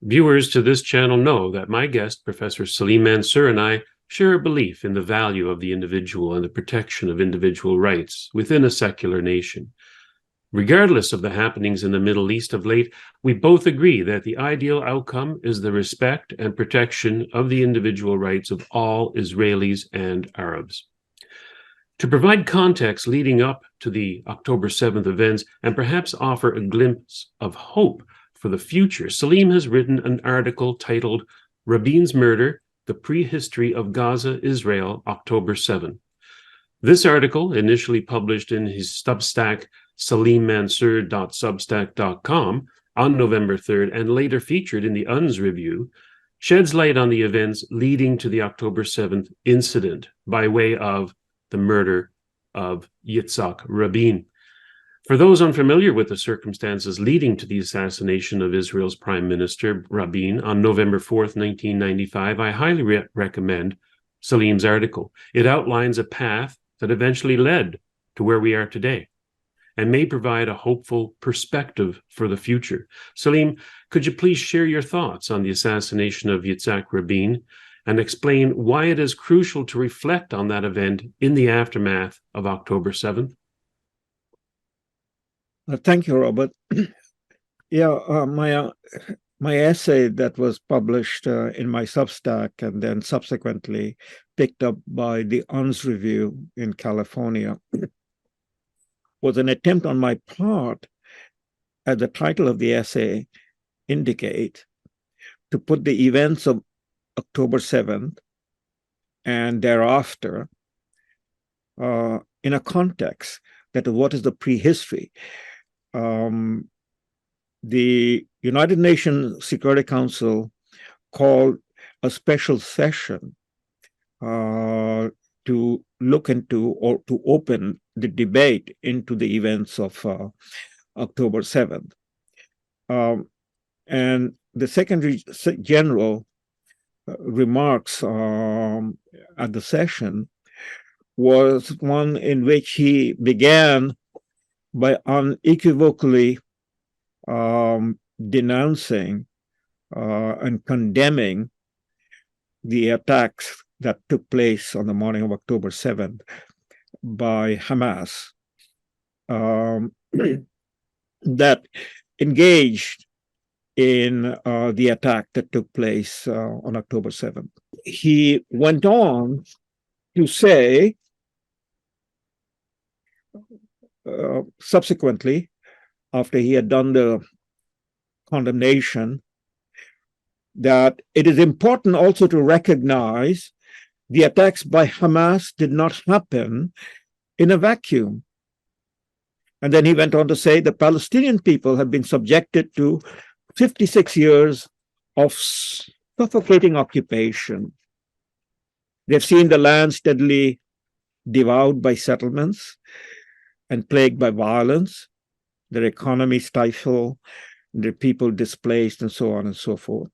Viewers to this channel know that my guest, Professor Salim Mansur, and I share a belief in the value of the individual and the protection of individual rights within a secular nation. Regardless of the happenings in the Middle East of late, we both agree that the ideal outcome is the respect and protection of the individual rights of all Israelis and Arabs. To provide context leading up to the October 7th events and perhaps offer a glimpse of hope for the future, Salim has written an article titled Rabin's Murder, the Prehistory of Gaza-Israel, October 7. This article, initially published in his Substack, salimmansur.substack.com on November 3rd, and later featured in the UN's review, sheds light on the events leading to the October 7th incident by way of the murder of Yitzhak Rabin. For those unfamiliar with the circumstances leading to the assassination of Israel's Prime Minister Rabin on November 4th, 1995, I highly recommend Salim's article. It outlines a path that eventually led to where we are today and may provide a hopeful perspective for the future. Salim, could you please share your thoughts on the assassination of Yitzhak Rabin and explain why it is crucial to reflect on that event in the aftermath of October 7th? Thank you, Robert. My essay that was published in my Substack and then subsequently picked up by the UN's review in California was an attempt on my part, as the title of the essay indicates, to put the events of October 7th and thereafter in a context that what is the prehistory. The United Nations Security Council called a special session to look into or to open the debate into the events of October 7th. And the Secretary General remarks at the session was one in which he began by unequivocally denouncing and condemning the attacks that took place on the morning of October 7th by Hamas that engaged in the attack that took place on October 7th. He went on to say, subsequently, after he had done the condemnation, that it is important also to recognize the attacks by Hamas did not happen in a vacuum. And then he went on to say the Palestinian people have been subjected to 56 years of suffocating occupation. They've seen the land steadily devoured by settlements and plagued by violence, their economy stifled, their people displaced, and so on and so forth.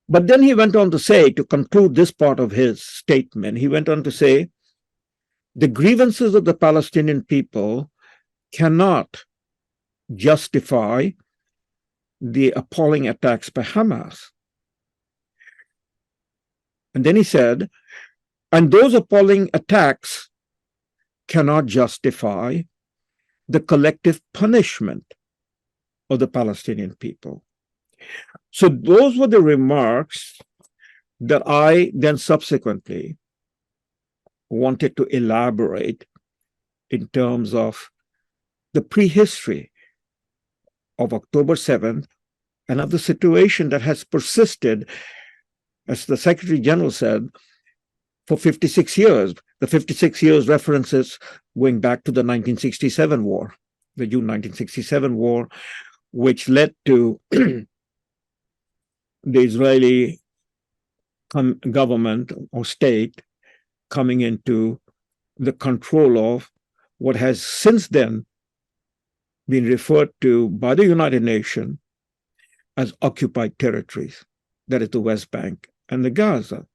But then he went on to say, to conclude this part of his statement, he went on to say, the grievances of the Palestinian people cannot justify the appalling attacks by Hamas. And then he said, and those appalling attacks cannot justify the collective punishment of the Palestinian people. So those were the remarks that I then subsequently wanted to elaborate in terms of the prehistory of October 7th and of the situation that has persisted, as the Secretary General said, for 56 years. The 56 years references going back to the 1967 war, the June 1967 war, which led to the Israeli government or state coming into the control of what has since then been referred to by the United Nations as occupied territories, that is the West Bank and the Gaza.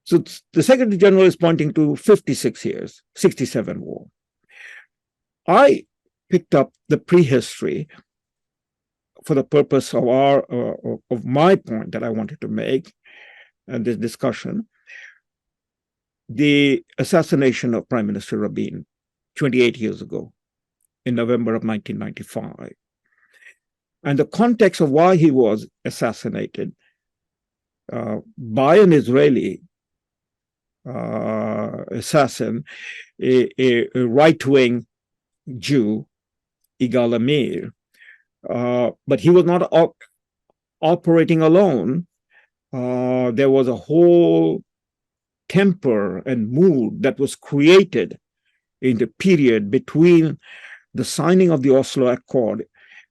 So the Secretary General is pointing to 56 years, 67 war. I picked up the prehistory for the purpose of of my point that I wanted to make and this discussion, the assassination of Prime Minister Rabin 28 years ago in November of 1995, and the context of why he was assassinated by an Israeli assassin, a right-wing Jew, Yigal Amir, but he was not operating alone. There was a whole temper and mood that was created in the period between the signing of the Oslo Accord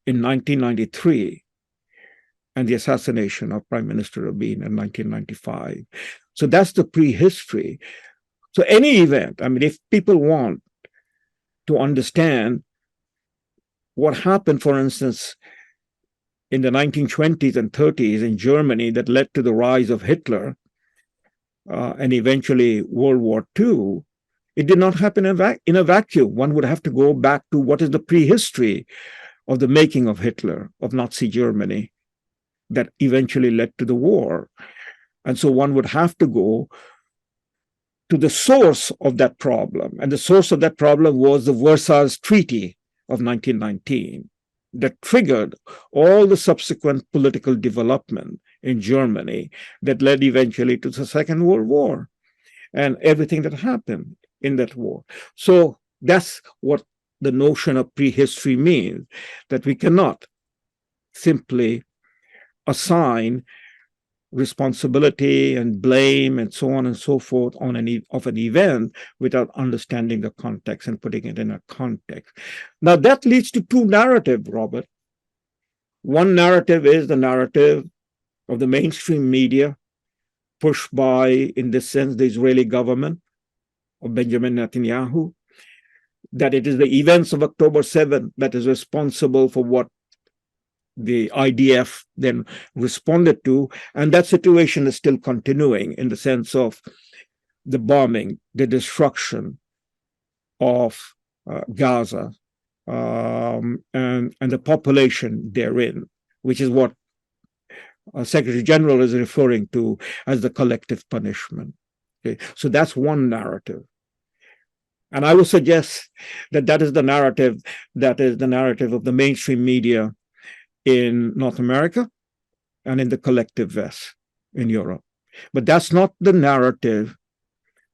in 1993 and the assassination of Prime Minister Rabin in 1995. So that's the prehistory. So any event, I mean, if people want to understand what happened, for instance, in the 1920s and 30s in Germany that led to the rise of Hitler and eventually World War II, it did not happen in a vacuum. One would have to go back to what is the prehistory of the making of Hitler, of Nazi Germany, that eventually led to the war. And so one would have to go to the source of that problem. And the source of that problem was the Versailles Treaty of 1919 that triggered all the subsequent political development in Germany that led eventually to the Second World War and everything that happened in that war. So that's what the notion of prehistory means, that we cannot simply assign responsibility and blame and so on and so forth on an event without understanding the context and putting it in a context. Now that leads to two narratives, Robert. One narrative is the narrative of the mainstream media pushed by, in this sense, the Israeli government of Benjamin Netanyahu, that it is the events of October 7th that is responsible for what the IDF then responded to, and that situation is still continuing in the sense of the bombing, the destruction of Gaza, and the population therein, which is what Secretary General is referring to as the collective punishment. Okay? So that's one narrative. And I would suggest that that is the narrative of the mainstream media in North America and in the collective West in Europe. But that's not the narrative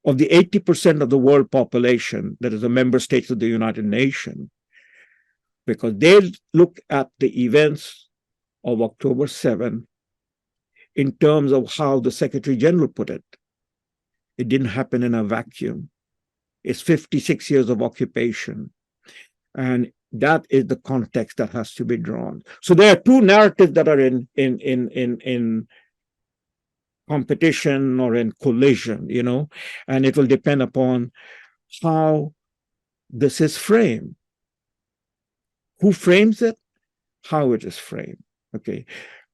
of the 80% of the world population that is a member state of the United Nations, because they look at the events of October 7 in terms of how the Secretary General put it. It didn't happen in a vacuum. It's 56 years of occupation. And that is the context that has to be drawn. So there are two narratives that are in competition or in collision, you know, and it will depend upon how this is framed. Who frames it, how it is framed. Okay.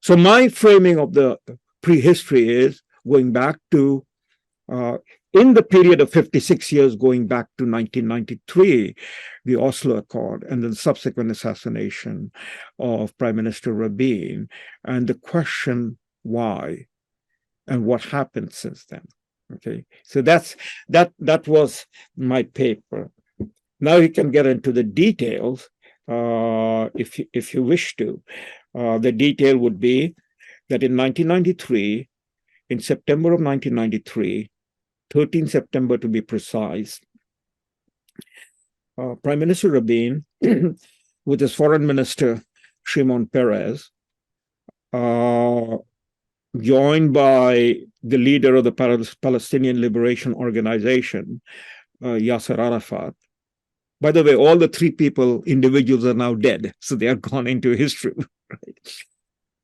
So my framing of the prehistory is going back to in the period of 56 years, going back to 1993, the Oslo Accord, and then subsequent assassination of Prime Minister Rabin, and the question why and what happened since then. Okay, so that was my paper. Now you can get into the details if you wish to. The detail would be that in 1993, in September of 1993, 13 September to be precise, Prime Minister Rabin, with his foreign minister, Shimon Peres, joined by the leader of the Palestinian Liberation Organization, Yasser Arafat. By the way, all the three individuals are now dead, so they are gone into history.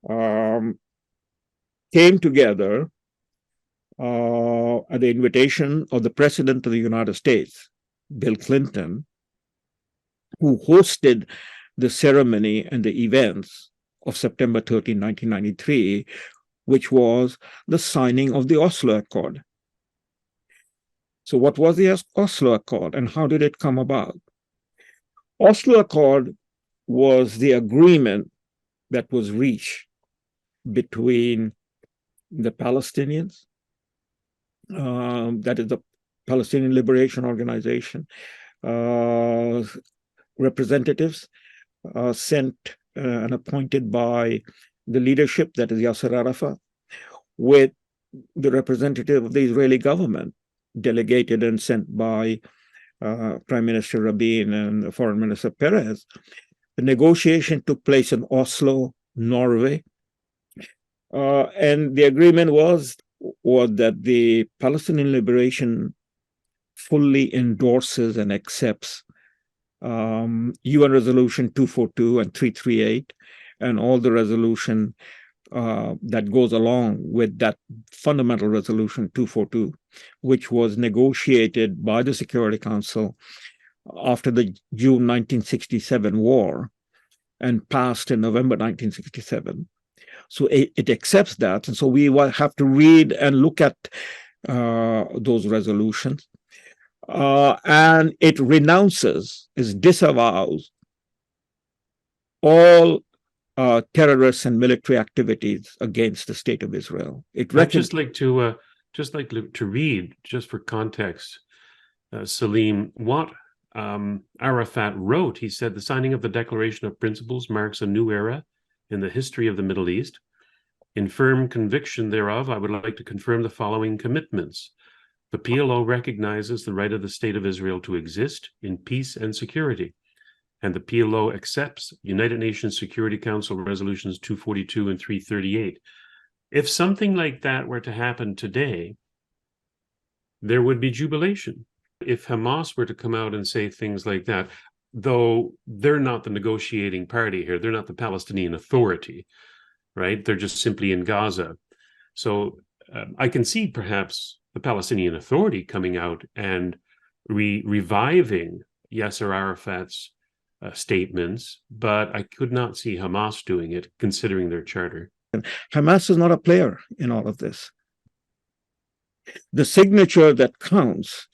Right? Came together at the invitation of the President of the United States, Bill Clinton, who hosted the ceremony and the events of September 13, 1993, which was the signing of the Oslo Accord. So what was the Oslo Accord and how did it come about? Oslo Accord was the agreement that was reached between the Palestinians, that is the Palestinian Liberation Organization, representatives sent and appointed by the leadership, that is Yasser Arafat, with the representative of the Israeli government, delegated and sent by Prime Minister Rabin and Foreign Minister Perez. The negotiation took place in Oslo, Norway, and the agreement was that the Palestinian Liberation fully endorses and accepts UN Resolution 242 and 338 and all the resolution that goes along with that fundamental resolution 242, which was negotiated by the Security Council after the June 1967 war and passed in November 1967. So it accepts that. And so we have to read and look at those resolutions. And it renounces, disavows all terrorist and military activities against the state of Israel. I'd just like to read, just for context, Salim, what Arafat wrote. He said, "The signing of the Declaration of Principles marks a new era in the history of the Middle East. In firm conviction thereof, I would like to confirm the following commitments. The PLO recognizes the right of the State of Israel to exist in peace and security, and the PLO accepts United Nations Security Council resolutions 242 and 338. If something like that were to happen today, there would be jubilation. If Hamas were to come out and say things like that, though they're not the negotiating party here, they're not the Palestinian Authority, right? They're just simply in Gaza. So I can see perhaps the Palestinian Authority coming out and reviving Yasser Arafat's statements, but I could not see Hamas doing it, considering their charter. Hamas is not a player in all of this. The signature that counts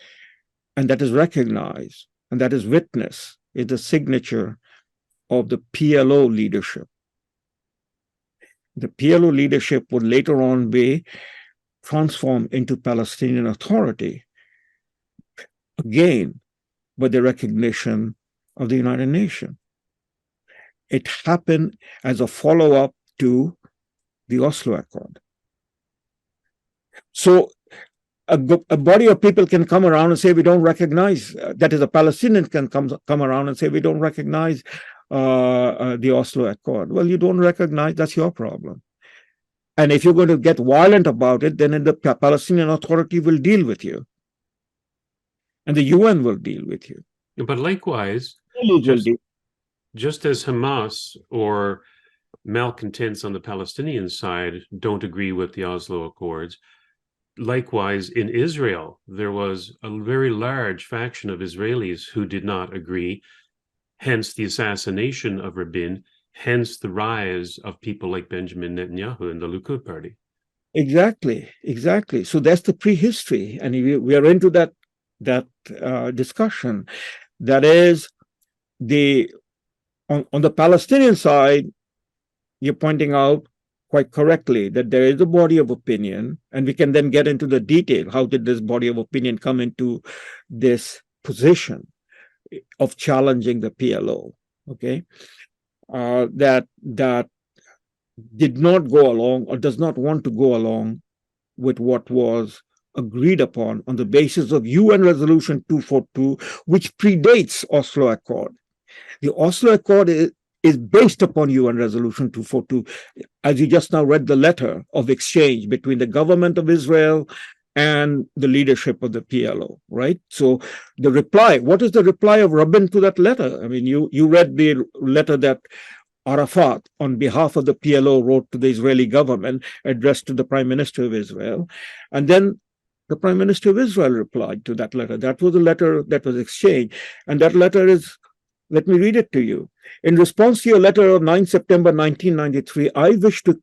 and that is recognized and that is witnessed is the signature of the PLO leadership. The PLO leadership would later on be transformed into Palestinian Authority, again, with the recognition of the United Nations. It happened as a follow-up to the Oslo Accord. So a body of people can come around and say, we don't recognize, that is, a Palestinian can come around and say, we don't recognize the Oslo Accord. Well, you don't recognize, that's your problem. And if you're going to get violent about it, then the Palestinian Authority will deal with you. And the UN will deal with you. But likewise, just as Hamas or malcontents on the Palestinian side don't agree with the Oslo Accords, likewise in Israel, there was a very large faction of Israelis who did not agree, hence the assassination of Rabin, hence the rise of people like Benjamin Netanyahu and the Likud party. Exactly. So that's the prehistory. And we are into that discussion. That is, on the Palestinian side, you're pointing out quite correctly that there is a body of opinion, and we can then get into the detail. How did this body of opinion come into this position of challenging the PLO? Okay, that did not go along or does not want to go along with what was agreed upon on the basis of UN Resolution 242, which predates Oslo Accord. The Oslo Accord is based upon UN Resolution 242, as you just now read the letter of exchange between the government of Israel and the leadership of the PLO, right? So the reply, what is the reply of Rabin to that letter? I mean, you read the letter that Arafat, on behalf of the PLO, wrote to the Israeli government, addressed to the Prime Minister of Israel. And then the Prime Minister of Israel replied to that letter. That was the letter that was exchanged. And that letter is, let me read it to you. In response to your letter of 9 September 1993, I wish to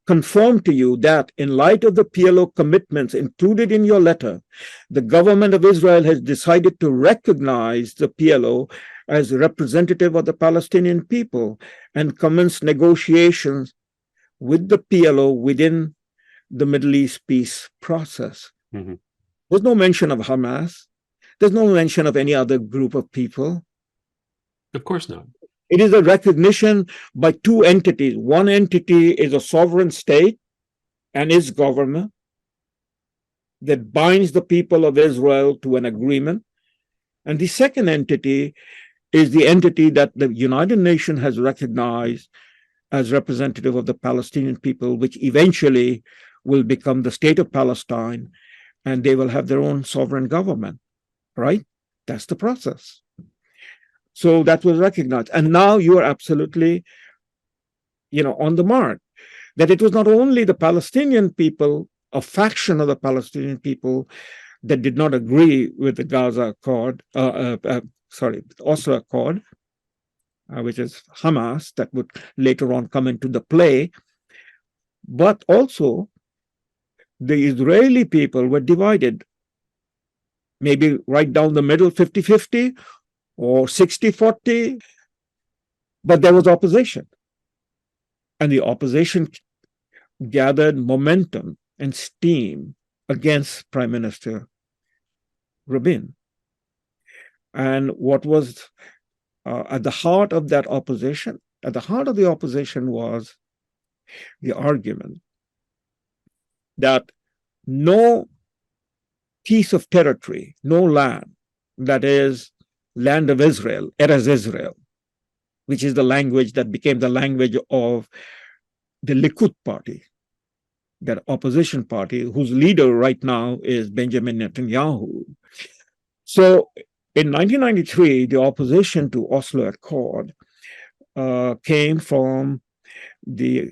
confirm to you that in light of the PLO commitments included in your letter, the government of Israel has decided to recognize the PLO as representative of the Palestinian people and commenced negotiations with the PLO within the Middle East peace process. Mm-hmm. There's no mention of Hamas. There's no mention of any other group of people. Of course not. It is a recognition by two entities. One entity is a sovereign state and its government that binds the people of Israel to an agreement. And the second entity is the entity that the United Nations has recognized as representative of the Palestinian people, which eventually will become the state of Palestine, and they will have their own sovereign government, right? That's the process. So that was recognized. And now you are absolutely, on the mark, that it was not only the Palestinian people, a faction of the Palestinian people that did not agree with the Gaza Accord, Oslo Accord, which is Hamas, that would later on come into the play, but also the Israeli people were divided, maybe right down the middle, 50-50 or 60-40, but there was opposition. And the opposition gathered momentum and steam against Prime Minister Rabin. And what was at the heart of that opposition, at the heart of the opposition was the argument that no piece of territory, no land, that is land of Israel, Eretz Israel, which is the language that became the language of the Likud party, that opposition party, whose leader right now is Benjamin Netanyahu. So in 1993, the opposition to Oslo Accord came from the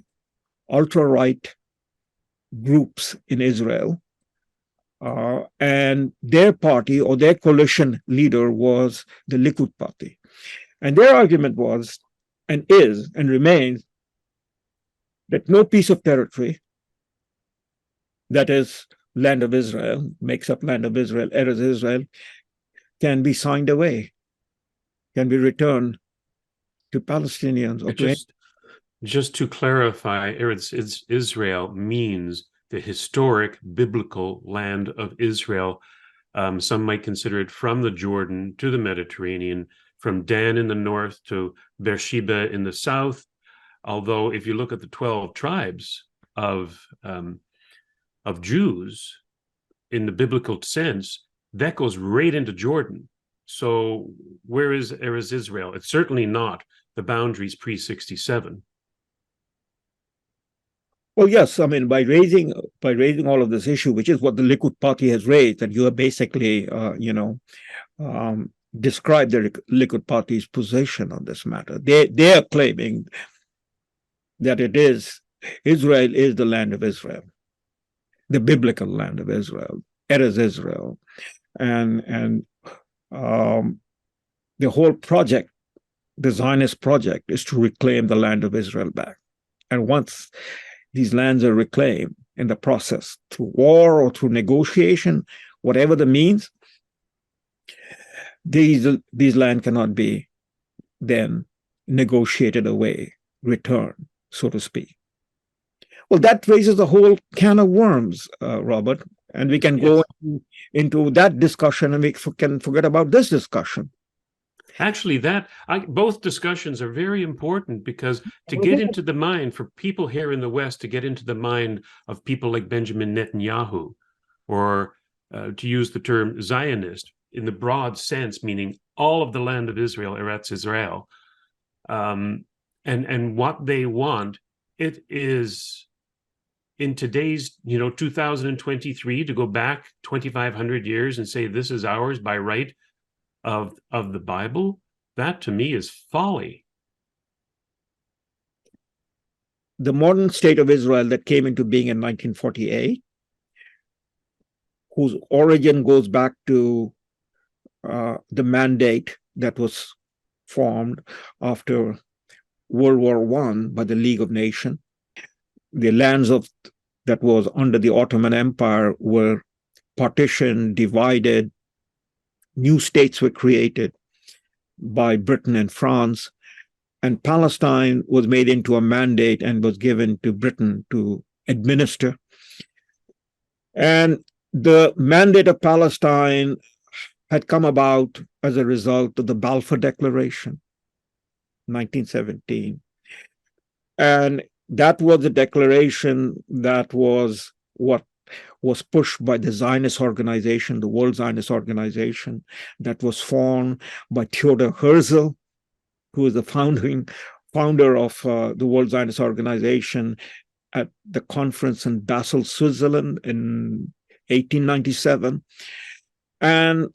ultra-right groups in Israel, and their party or their coalition leader was the Likud party. And their argument was, and is, and remains, that no piece of territory that is land of Israel, makes up land of Israel, Eretz Israel, can be signed away, can be returned to Palestinians. Or just to clarify, Eretz Israel means the historic biblical land of Israel. Some might consider it from the Jordan to the Mediterranean, from Dan in the north to Beersheba in the south. Although if you look at the 12 tribes of Jews in the biblical sense, that goes right into Jordan. So where is Israel? It's certainly not the boundaries pre-67. Well, yes, I mean, by raising all of this issue, which is what the Likud party has raised, that you have basically, described the Likud party's position on this matter. They are claiming that Israel is the land of Israel, the biblical land of Israel, Eretz Israel, and the whole project, the Zionist project, is to reclaim the land of Israel back. And once these lands are reclaimed in the process, through war or through negotiation, whatever the means, these land cannot be then negotiated away, returned, so to speak. Well, that raises a whole can of worms, Robert, and we can go into that discussion, and we can forget about this discussion. Actually, both discussions are very important, because to get into the mind, for people here in the West, to get into the mind of people like Benjamin Netanyahu, or to use the term Zionist in the broad sense, meaning all of the land of Israel, Eretz Israel, and what they want, it is in today's 2023 to go back 2,500 years and say this is ours by right of the Bible. That to me is folly. The modern state of Israel that came into being in 1948, whose origin goes back to the mandate that was formed after World War I by the League of Nations. The lands that was under the Ottoman Empire were partitioned, divided, new states were created. by Britain and France, and Palestine was made into a mandate and was given to Britain to administer. And the mandate of Palestine had come about as a result of the Balfour Declaration, 1917. And that was the declaration that was what was pushed by the Zionist organization, the World Zionist Organization, that was formed by Theodor Herzl, who was the founder of the World Zionist Organization at the conference in Basel, Switzerland in 1897. And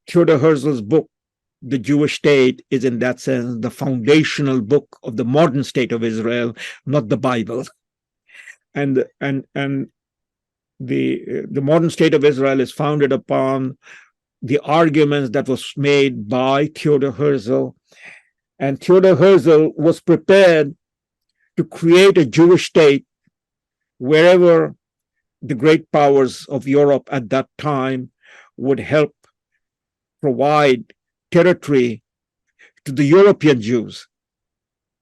Theodor Herzl's book, The Jewish State, is in that sense the foundational book of the modern state of Israel, not the Bible. And the modern state of Israel is founded upon the arguments that was made by Theodor Herzl. And Theodor Herzl was prepared to create a Jewish state wherever the great powers of Europe at that time would help provide territory to the European Jews.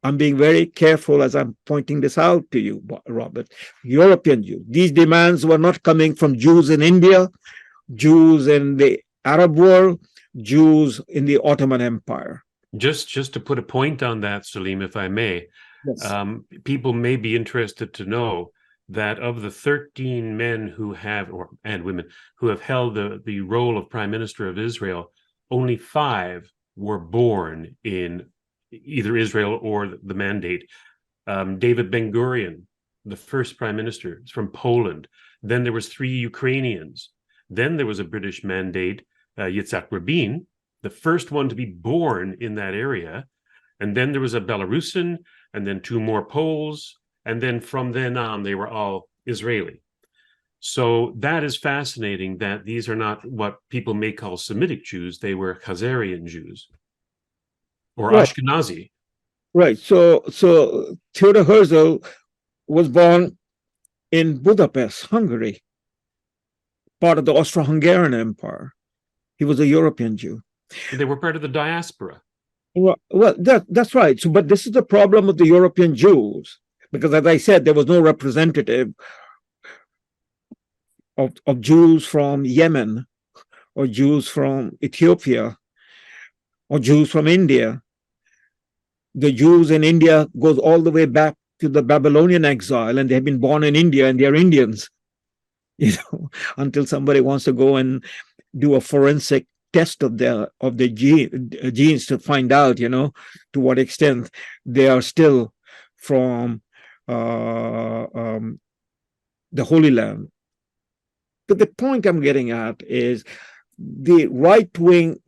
I'm being very careful as I'm pointing this out to you, Robert. European Jews. These demands were not coming from Jews in India, Jews in the Arab world, Jews in the Ottoman Empire. Just to put a point on that, Salim, if I may, Yes. People may be interested to know that of the 13 men who have, and women, who have held the role of Prime Minister of Israel, only 5 were born in either Israel or the mandate. David Ben-Gurion, the first Prime Minister, is from Poland. Then there was 3 Ukrainians. Then there was a British mandate, Yitzhak Rabin, the first one to be born in that area. And then there was a Belarusian, and then 2 more Poles. And then from then on, they were all Israeli. So that is fascinating that these are not what people may call Semitic Jews. They were Khazarian Jews or Right. Ashkenazi. Right. So Theodor Herzl was born in Budapest, Hungary, part of the Austro-Hungarian Empire. He was a European Jew. They were part of the diaspora. Well, that's right. So, but this is the problem of the European Jews, because as I said, there was no representative of Jews from Yemen or Jews from Ethiopia or Jews from India. The Jews in India goes all the way back to the Babylonian exile, and they have been born in India and they're Indians, until somebody wants to go and do a forensic test of the genes to find out, to what extent they are still from the Holy Land. But the point I'm getting at is the right-wing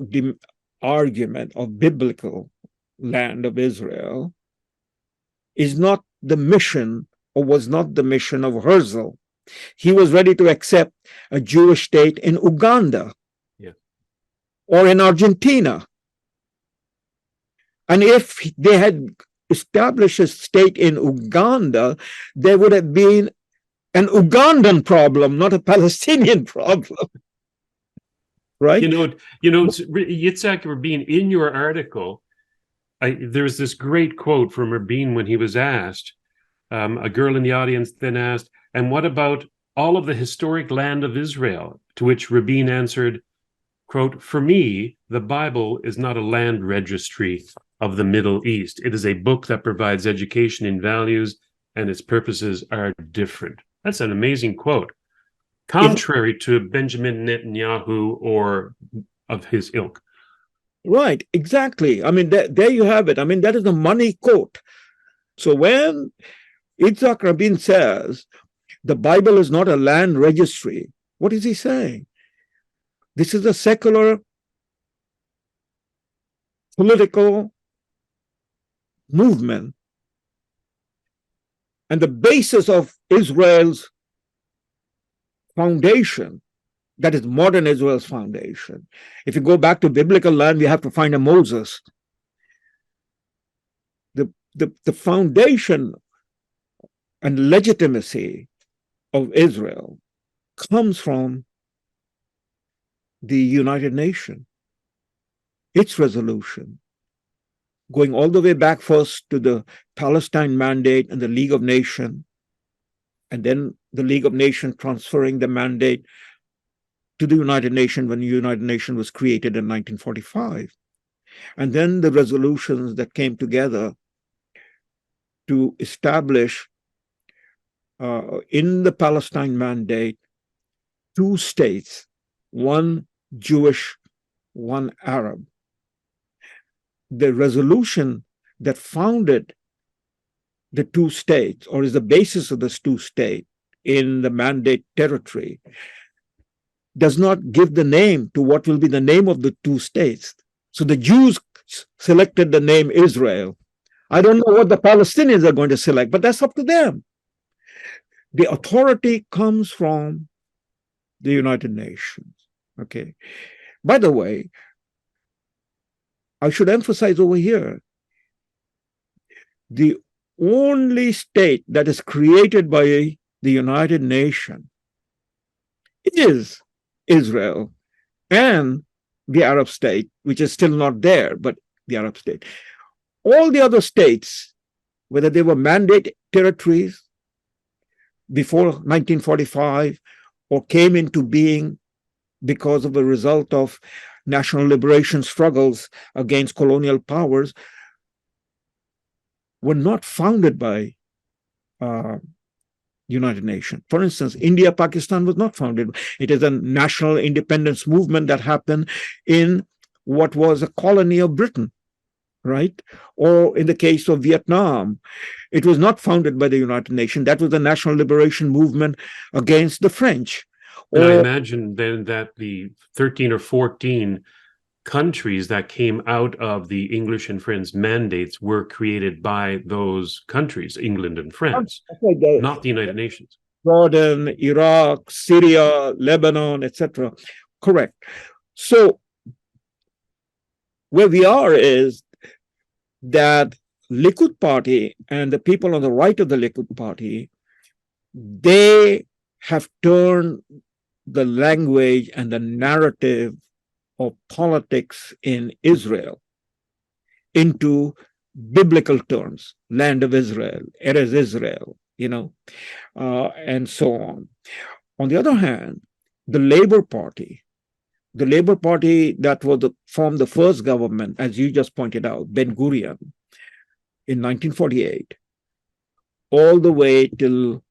argument of biblical land of Israel is not the mission, or was not the mission, of Herzl. He was ready to accept a Jewish state in Uganda, or in Argentina. And if they had established a state in Uganda, there would have been an Ugandan problem, not a Palestinian problem. Right? Yitzhak Rabin, in your article, there's this great quote from Rabin when he was asked, a girl in the audience then asked, and what about all of the historic land of Israel? To which Rabin answered, quote, for me, the Bible is not a land registry of the Middle East. It is a book that provides education in values, and its purposes are different. That's an amazing quote. Contrary to Benjamin Netanyahu or of his ilk. Right, exactly. I mean, there you have it. I mean, that is a money quote. So when Yitzhak Rabin says the Bible is not a land registry, what is he saying? This is a secular political movement. And the basis of Israel's foundation, that is modern Israel's foundation. If you go back to biblical land, we have to find a Moses. The foundation and legitimacy of Israel comes from the United Nations, its resolution, going all the way back first to the Palestine Mandate and the League of Nations, and then the League of Nations transferring the mandate to the United Nations when the United Nations was created in 1945. And then the resolutions that came together to establish in the Palestine Mandate 2 states, one Jewish, one Arab. The resolution that founded the 2 states, or is the basis of this 2 states in the Mandate territory, does not give the name to what will be the name of the 2 states. So the Jews selected the name Israel. I don't know what the Palestinians are going to select, but that's up to them. The authority comes from the United Nations. Okay. By the way, I should emphasize over here, the only state that is created by the United Nations is Israel and the Arab state, which is still not there, but the Arab state. All the other states, whether they were mandate territories before 1945 or came into being because of a result of national liberation struggles against colonial powers, were not founded by United Nations. For instance, India, Pakistan was not founded. It is a national independence movement that happened in what was a colony of Britain, right? Or in the case of Vietnam, it was not founded by the United Nations. That was a national liberation movement against the French. And I imagine then that the 13 or 14 countries that came out of the English and French mandates were created by those countries, England and France, not the United Nations. Jordan, Iraq, Syria, Lebanon, etc. Correct. So where we are is that Likud party and the people on the right of the Likud party, they have turned the language and the narrative of politics in Israel into biblical terms, land of Israel, Eretz Israel, and so on. On the other hand, the Labour Party that was formed the first government, as you just pointed out, Ben-Gurion, in 1948, all the way till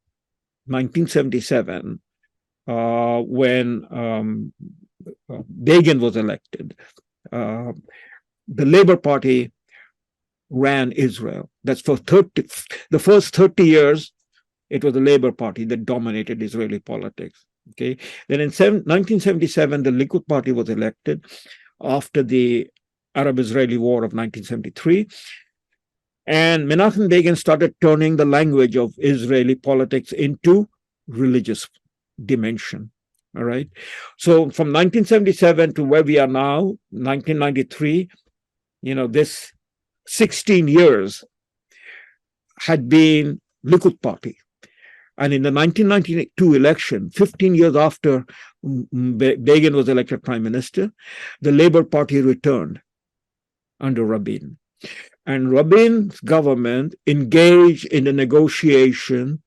1977, when Begin was elected. The Labour Party ran Israel. That's for the first 30 years, it was the Labour Party that dominated Israeli politics. Okay. Then in 1977, the Likud Party was elected after the Arab-Israeli War of 1973. And Menachem Begin started turning the language of Israeli politics into religious dimension. All right. So from 1977 to where we are now, 1993, this 16 years had been Likud Party. And in the 1992 election, 15 years after Begin was elected prime minister, the Labour Party returned under Rabin. And Rabin's government engaged in a negotiation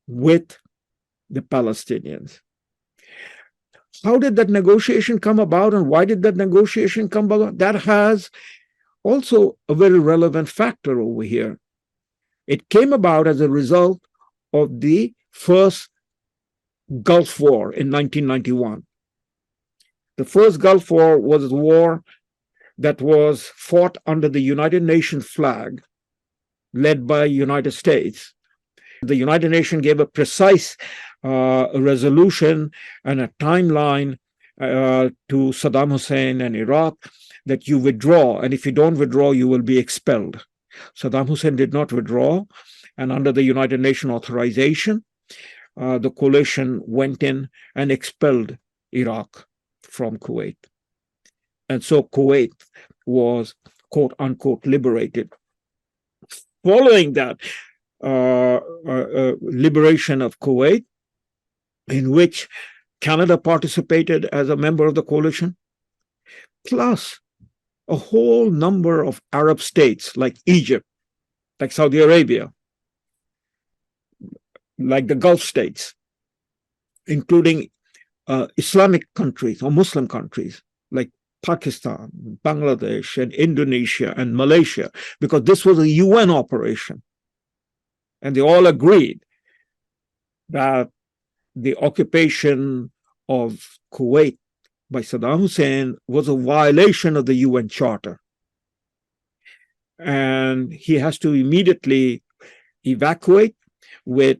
with the Palestinians. How did that negotiation come about, and why did that negotiation come about? That has also a very relevant factor over here. It came about as a result of the first Gulf War in 1991. The first Gulf War was a war that was fought under the United Nations flag, led by United States. The United Nations gave a precise resolution and a timeline to Saddam Hussein and Iraq that you withdraw, and if you don't withdraw, you will be expelled. Saddam Hussein did not withdraw, and under the United Nations authorization, the coalition went in and expelled Iraq from Kuwait. And so Kuwait was, quote unquote, liberated. Following that liberation of Kuwait, in which Canada participated as a member of the coalition, plus a whole number of Arab states like Egypt, like Saudi Arabia, like the Gulf states, including Islamic countries or Muslim countries like Pakistan, Bangladesh, and Indonesia and Malaysia, because this was a UN operation. And they all agreed that the occupation of Kuwait by Saddam Hussein was a violation of the UN Charter. And he has to immediately evacuate with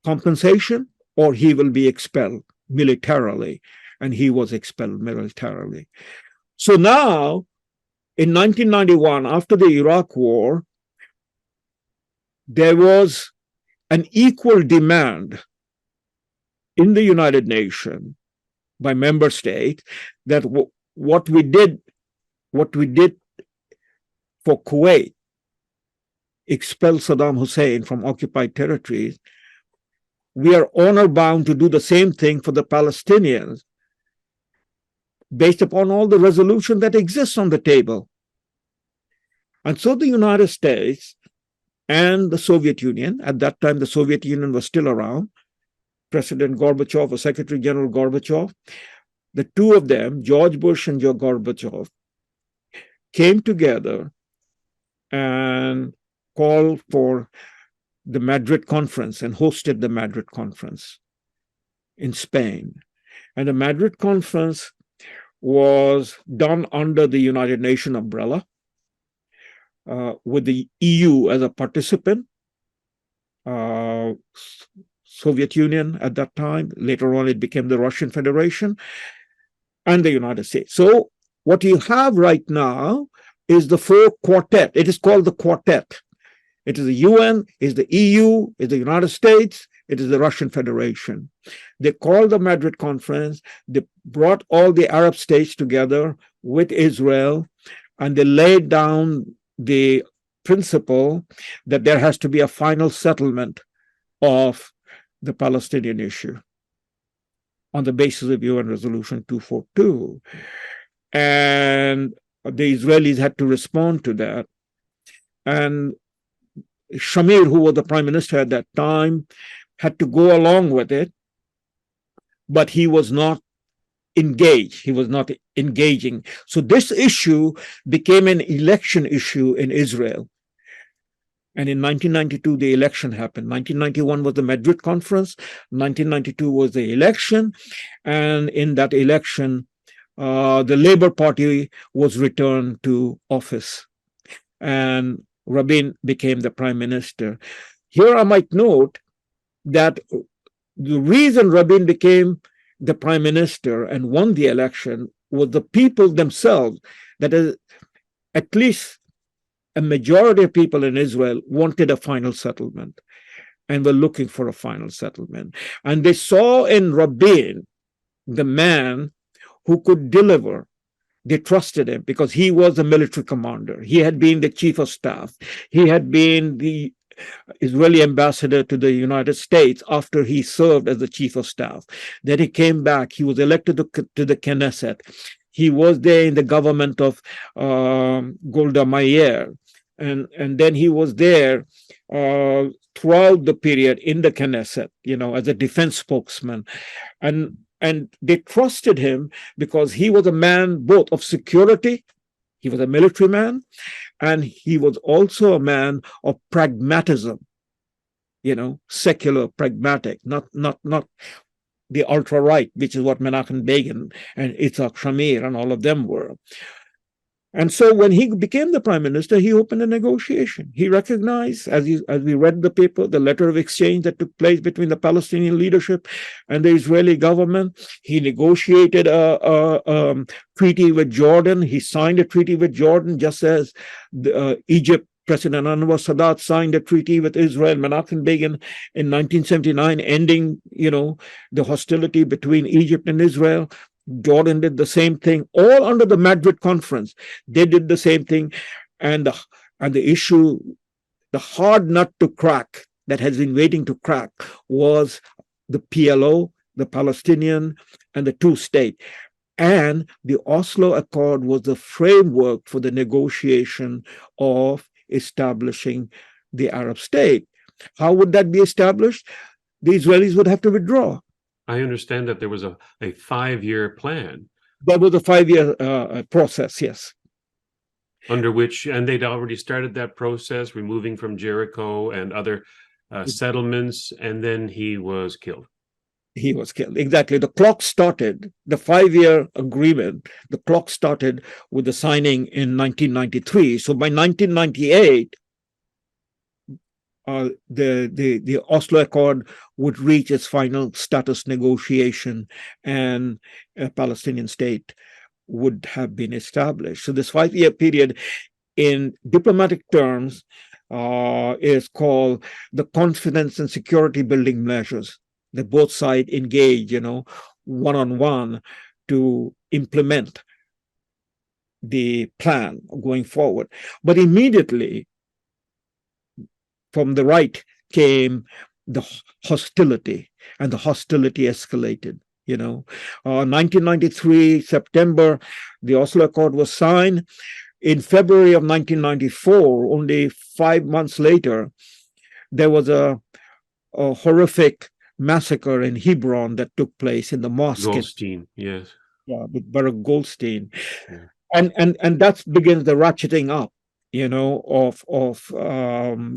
compensation, or he will be expelled militarily. And he was expelled militarily. So now, in 1991, after the Iraq War, there was an equal demand in the United Nations by member states that what we did for Kuwait, expel Saddam Hussein from occupied territories, we are honor bound to do the same thing for the Palestinians based upon all the resolution that exists on the table. And so the United States and the Soviet Union, at that time the Soviet Union was still around, President Gorbachev or Secretary General Gorbachev, the two of them, George Bush and Joe Gorbachev, came together and called for the Madrid Conference and hosted the Madrid Conference in Spain. And the Madrid Conference was done under the United Nations umbrella, with the EU as a participant, Soviet Union at that time, later on it became the Russian Federation, and the United States. So what you have right now is the four quartet. It is called the quartet. It is the UN, is the EU, is the United States, it is the Russian Federation. They called the Madrid Conference, they brought all the Arab states together with Israel, and they laid down the principle that there has to be a final settlement of the Palestinian issue on the basis of UN Resolution 242. And the Israelis had to respond to that. And Shamir, who was the prime minister at that time, had to go along with it, but he was not engaged. He was not engaging. So this issue became an election issue in Israel. And in 1992, the election happened. 1991 was the Madrid Conference. 1992 was the election. And in that election, the Labour Party was returned to office. And Rabin became the prime minister. Here I might note that the reason Rabin became the prime minister and won the election was the people themselves, that is, at least a majority of people in Israel wanted a final settlement and were looking for a final settlement. And they saw in Rabin the man who could deliver. They trusted him because he was a military commander. He had been the chief of staff. He had been the Israeli ambassador to the United States after he served as the chief of staff. Then he came back. He was elected to the Knesset. He was there in the government of Golda Meir. And then he was there throughout the period in the Knesset, as a defense spokesman. And they trusted him because he was a man both of security, he was a military man, and he was also a man of pragmatism, secular, pragmatic, not the ultra-right, which is what Menachem Begin and Yitzhak Shamir and all of them were. And so when he became the prime minister, he opened a negotiation. He recognized, as we read the paper, the letter of exchange that took place between the Palestinian leadership and the Israeli government. He negotiated a treaty with Jordan. He signed a treaty with Jordan, just as Egypt, President Anwar Sadat signed a treaty with Israel, Menachem Begin in 1979, ending, the hostility between Egypt and Israel. Jordan did the same thing, all under the Madrid Conference. They did the same thing. And the issue, the hard nut to crack that has been waiting to crack was the PLO, the Palestinian, and the two-state. And the Oslo Accord was the framework for the negotiation of establishing the Arab state. How would that be established? The Israelis would have to withdraw. I understand that there was a 5-year plan That was a 5-year process, yes. under which, and they'd already started that process, removing from Jericho and other settlements, and then he was killed. He was killed. Exactly. The clock started, the 5-year agreement, the clock started with the signing in 1993. So by 1998, the Oslo Accord would reach its final status negotiation, and a Palestinian state would have been established. So this 5-year period, in diplomatic terms, is called the confidence and security building measures that both sides engage, one-on-one to implement the plan going forward. But immediately from the right came the hostility, and the hostility escalated. 1993, September, the Oslo Accord was signed. In February of 1994, only 5 months later, there was a horrific massacre in Hebron that took place in the mosque. Goldstein, yes. Yeah, with Baruch Goldstein. Yeah. And that begins the ratcheting up, of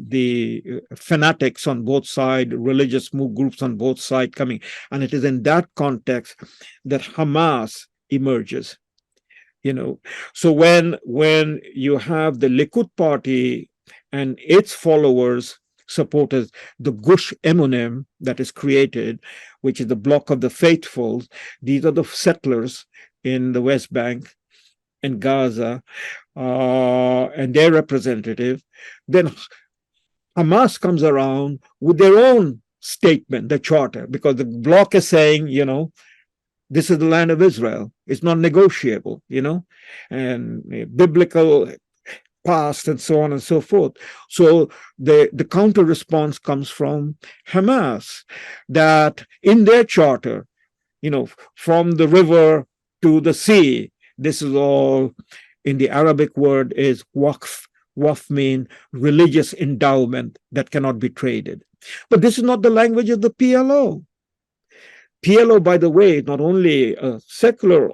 the fanatics on both sides, religious groups on both sides coming. And it is in that context that Hamas emerges. So when you have the Likud party and its followers, supporters, the Gush Emunim that is created, which is the bloc of the faithful, these are the settlers in the West Bank and Gaza, and their representative, then Hamas comes around with their own statement, the charter, because the bloc is saying, this is the land of Israel. It's not negotiable, and biblical past and so on and so forth. So the counter response comes from Hamas, that in their charter, from the river to the sea, this is all, in the Arabic word is waqf. Waqf means religious endowment that cannot be traded. But this is not the language of the PLO. PLO, by the way, is not only a secular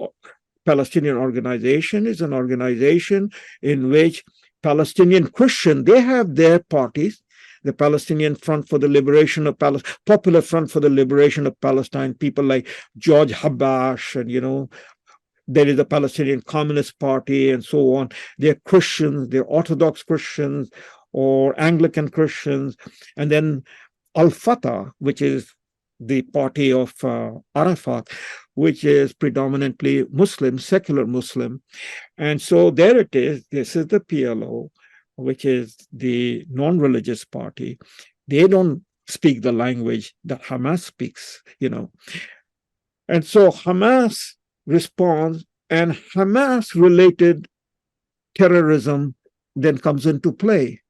Palestinian organization, is an organization in which Palestinian Christian, they have their parties, the Palestinian Front for the Liberation of Palestine, Popular Front for the Liberation of Palestine, people like George Habash, and, there is the Palestinian Communist Party and so on. They're Christians, they're Orthodox Christians or Anglican Christians. And then Al-Fatah, which is the party of Arafat, which is predominantly Muslim, secular Muslim. And so there it is. This is the PLO, which is the non-religious party. They don't speak the language that Hamas speaks, And so Hamas responds, and Hamas-related terrorism then comes into play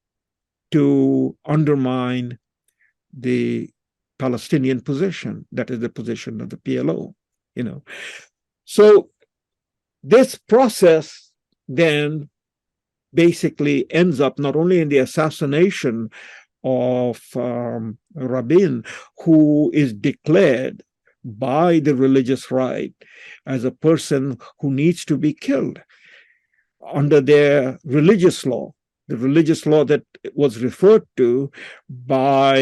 to undermine the Palestinian position, that is the position of the PLO, So this process then basically ends up not only in the assassination of Rabin, who is declared by the religious right as a person who needs to be killed under their religious law. The religious law that was referred to by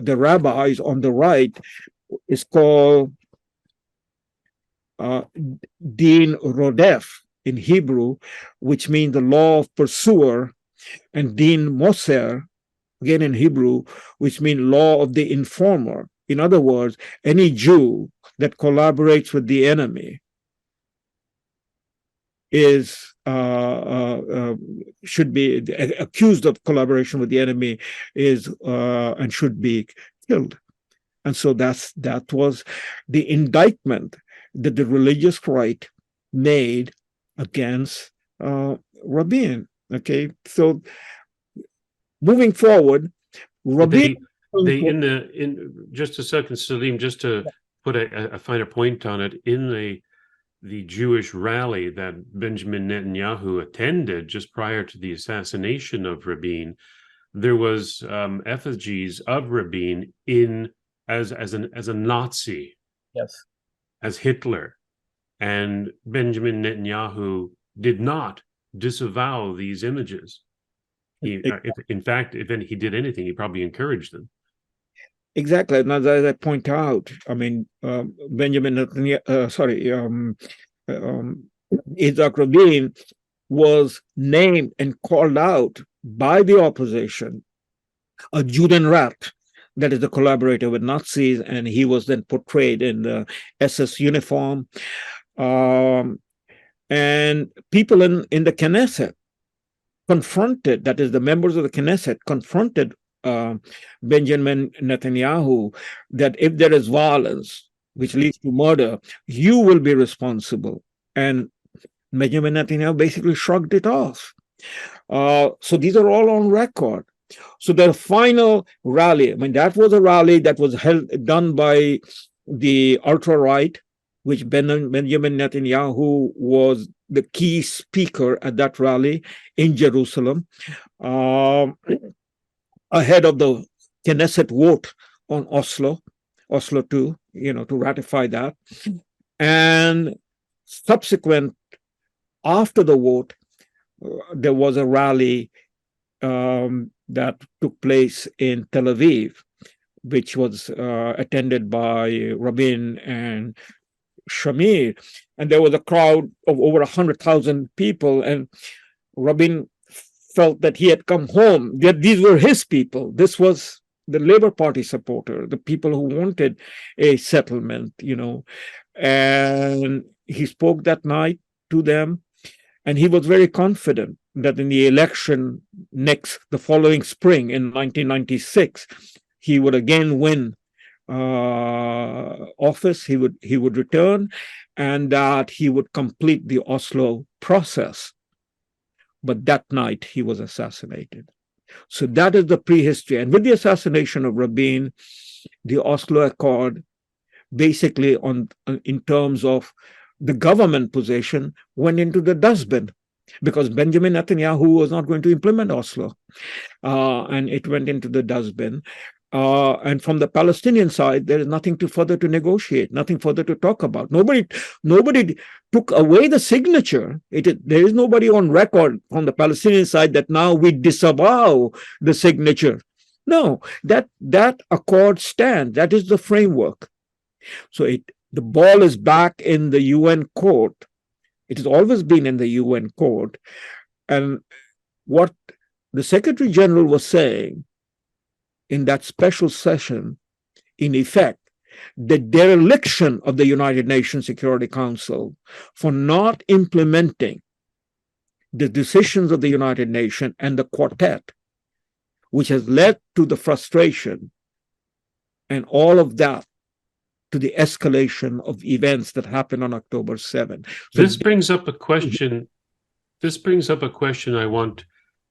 the rabbis on the right is called Din Rodef in Hebrew, which means the law of pursuer, and Din Moser, again in Hebrew, which means law of the informer. In other words, any Jew that collaborates with the enemy is should be accused of collaboration with the enemy is and should be killed. And so that was the indictment that the religious right made against Rabin. Okay, so moving forward, Rabin. They in just a second, Salim, just to put a finer point on it, in the the Jewish rally that Benjamin Netanyahu attended just prior to the assassination of Rabin, there was effigies of Rabin in as a Nazi, Yes. as Hitler, and Benjamin Netanyahu did not disavow these images. He, in fact, if he did anything, he probably encouraged them. Exactly. And as I point out, I mean, Benjamin Netanyahu, Yitzhak Rabin was named and called out by the opposition a Judenrat, that is a collaborator with Nazis, and he was then portrayed in the SS uniform. And people in the Knesset confronted, that is the members of the Knesset confronted Benjamin Netanyahu, that if there is violence which leads to murder, you will be responsible. And Benjamin Netanyahu basically shrugged it off. So these are all on record. So the final rally, I mean, that was a rally that was done by the ultra-right, which Benjamin Netanyahu was the key speaker at that rally in Jerusalem, ahead of the Knesset vote on Oslo II, to ratify that. And subsequent, after the vote, there was a rally that took place in Tel Aviv, which was attended by Rabin and Shamir. And there was a crowd of over 100,000 people. And Rabin felt that he had come home, that these were his people. This was the Labour Party supporter, the people who wanted a settlement, And he spoke that night to them. And he was very confident that in the election the following spring in 1996, he would again win office, he would return, and that he would complete the Oslo process. But that night he was assassinated. So that is the prehistory. And with the assassination of Rabin, the Oslo Accord, basically in terms of the government position, went into the dustbin, because Benjamin Netanyahu was not going to implement Oslo, and it went into the dustbin. And from the Palestinian side, there is nothing further to negotiate, nothing further to talk about. Nobody took away the signature. There is nobody on record from the Palestinian side that now we disavow the signature. No, that accord stands. That is the framework. So the ball is back in the UN court. It has always been in the UN court. And what the Secretary General was saying in that special session, in effect, the dereliction of the United Nations Security Council for not implementing the decisions of the United Nations and the Quartet, which has led to the frustration and all of that, to the escalation of events that happened on October 7th. So this brings up a question. This brings up a question I want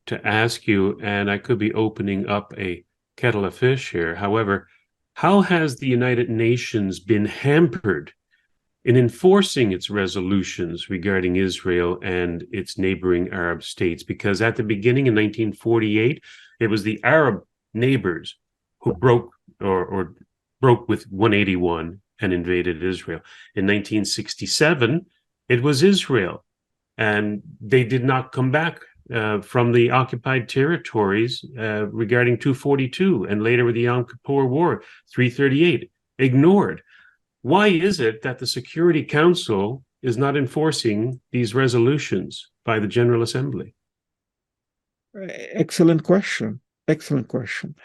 to ask you, and I could be opening up a kettle of fish here. However, how has the United Nations been hampered in enforcing its resolutions regarding Israel and its neighboring Arab states? Because at the beginning in 1948, it was the Arab neighbors who broke with 181 and invaded Israel. In 1967, it was Israel, and they did not come back from the occupied territories regarding 242, and later with the Yom Kippur War, 338, ignored. Why is it that the Security Council is not enforcing these resolutions by the General Assembly? Excellent question. Excellent question.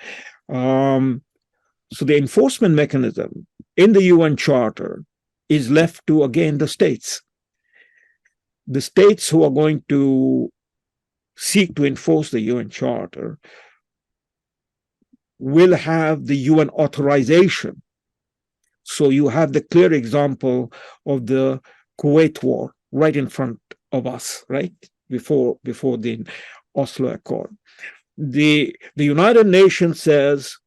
So the enforcement mechanism in the UN Charter is left to, again, the states. The states who are going to seek to enforce the UN Charter will have the UN authorization. So you have the clear example of the Kuwait War right in front of us, right? Before the Oslo Accord. The United Nations says,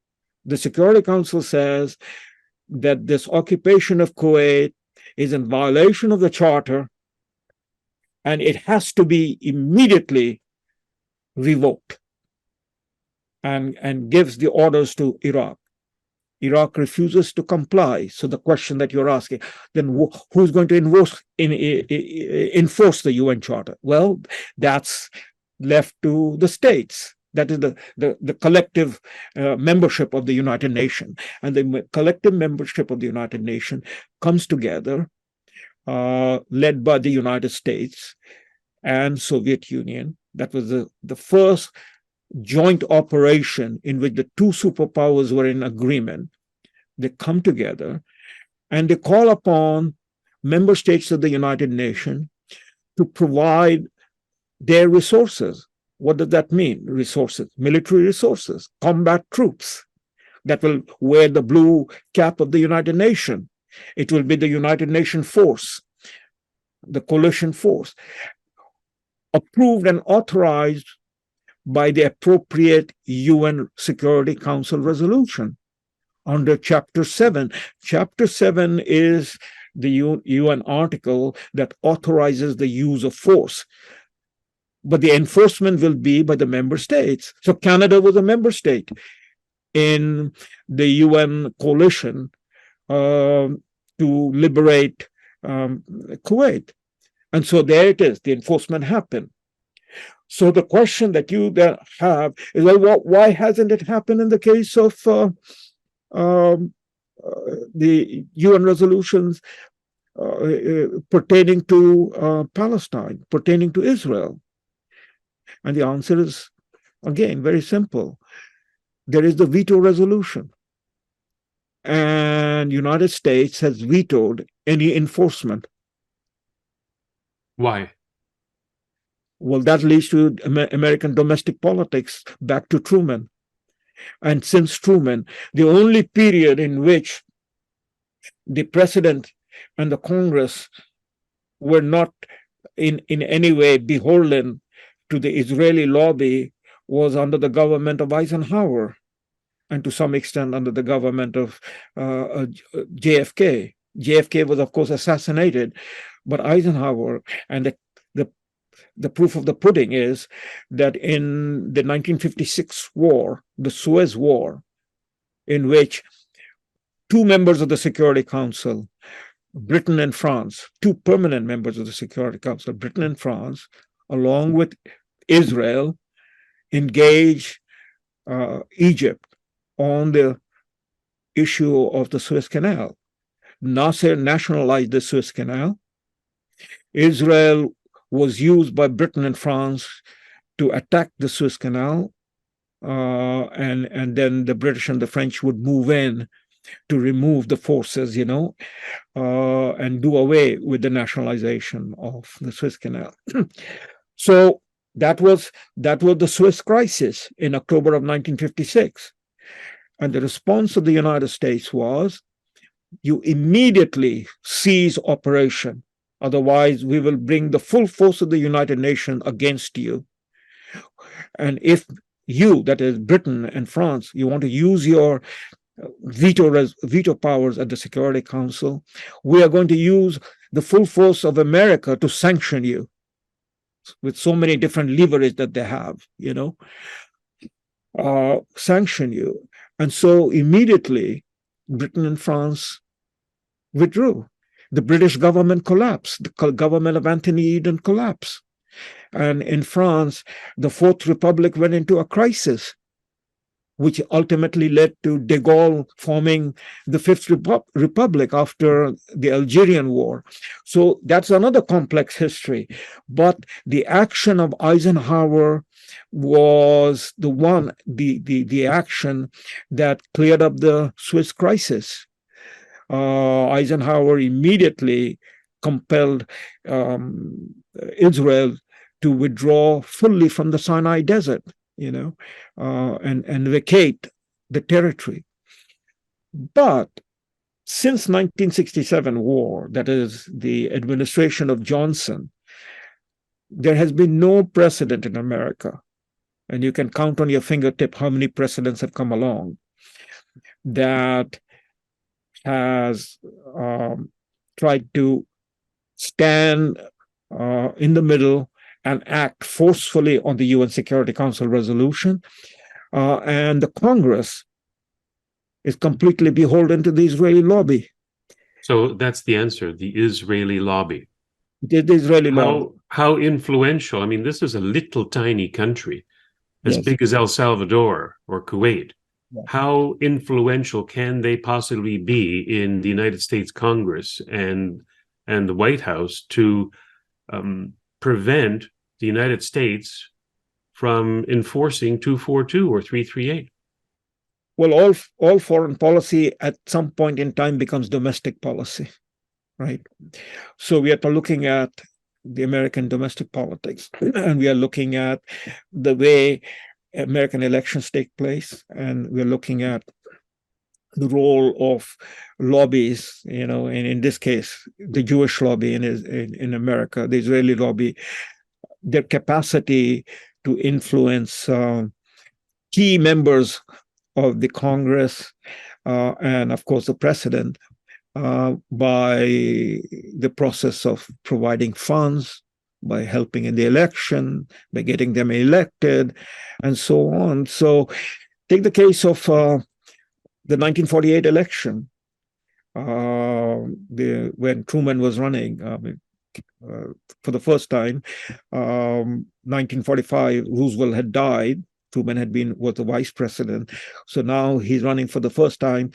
the Security Council says that this occupation of Kuwait is in violation of the charter, and it has to be immediately revoked, and gives the orders to Iraq. Iraq refuses to comply. So the question that you're asking, then who's going to enforce the UN Charter? Well, that's left to the states. That is the collective membership of the United Nations. And the collective membership of the United Nations comes together, led by the United States and Soviet Union. That was the first joint operation in which the two superpowers were in agreement. They come together and they call upon member states of the United Nations to provide their resources. What does that mean? Resources, military resources, combat troops that will wear the blue cap of the United Nations. It will be the United Nations force, the coalition force, approved and authorized by the appropriate UN Security Council resolution under Chapter 7. Chapter 7 is the UN article that authorizes the use of force. But the enforcement will be by the member states. So Canada was a member state in the UN coalition to liberate Kuwait. And so there it is, the enforcement happened. So the question that you then have is, well, why hasn't it happened in the case of the UN resolutions pertaining to Palestine, pertaining to Israel? And the answer is, again, very simple. There is the veto resolution. And United States has vetoed any enforcement. Why? Well, that leads to American domestic politics back to Truman. And since Truman, the only period in which the president and the Congress were not in any way beholden to the Israeli lobby was under the government of Eisenhower, and to some extent under the government of JFK. JFK was, of course, assassinated, but Eisenhower, and the proof of the pudding is that in the 1956 war, the Suez War, in which two members of the Security Council, Britain and France, two permanent members of the Security Council, Britain and France, along with Israel, engage Egypt on the issue of the Suez Canal. Nasser nationalized the Suez Canal. Israel was used by Britain and France to attack the Suez Canal, and then the British and the French would move in to remove the forces, and do away with the nationalization of the Suez Canal. So that was the Suez Crisis in October of 1956. And the response of the United States was, you immediately cease operation. Otherwise, we will bring the full force of the United Nations against you. And if you, that is Britain and France, you want to use your veto powers at the Security Council, we are going to use the full force of America to sanction you, with so many different leverage that they have, sanction you. And so immediately, Britain and France withdrew. The British government collapsed. The government of Anthony Eden collapsed. And in France, the Fourth Republic went into a crisis, which ultimately led to de Gaulle forming the Fifth Republic after the Algerian War. So that's another complex history. But the action of Eisenhower was the action that cleared up the Suez Crisis. Eisenhower immediately compelled Israel to withdraw fully from the Sinai Desert, and vacate the territory. But since 1967 war, that is the administration of Johnson, there has been no precedent in America, and you can count on your fingertip how many precedents have come along, that has tried to stand in the middle and act forcefully on the UN Security Council resolution. And the Congress is completely beholden to the Israeli lobby. So that's the answer, the Israeli lobby. The Israeli lobby. How influential? I mean, this is a little tiny country, as Yes. big as El Salvador or Kuwait. Yes. How influential can they possibly be in the United States Congress and the White House to prevent the United States from enforcing 242 or 338? Well, all foreign policy at some point in time becomes domestic policy, right? So we are looking at the American domestic politics, and we are looking at the way American elections take place, and we're looking at the role of lobbies, and in this case, the Jewish lobby in America, the Israeli lobby, their capacity to influence key members of the Congress and, of course, the president by the process of providing funds, by helping in the election, by getting them elected, and so on. So take the case of the 1948 election, when Truman was running for the first time. 1945, Roosevelt had died. Truman was the vice president. So now he's running for the first time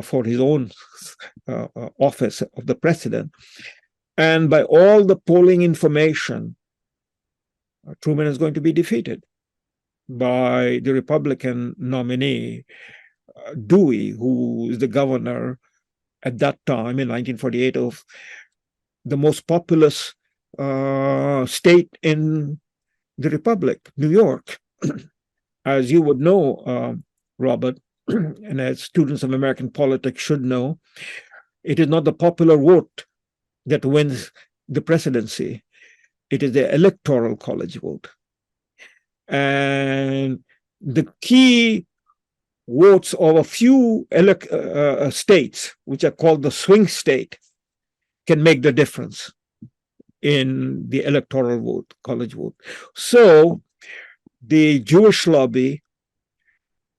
for his own office of the president. And by all the polling information, Truman is going to be defeated by the Republican nominee, Dewey, who is the governor at that time in 1948 of the most populous state in the Republic, New York. As you would know, Robert, and as students of American politics should know, it is not the popular vote that wins the presidency. It is the electoral college vote. And the key votes of a few states, which are called the swing state, can make the difference in the electoral vote, college vote. So the Jewish lobby,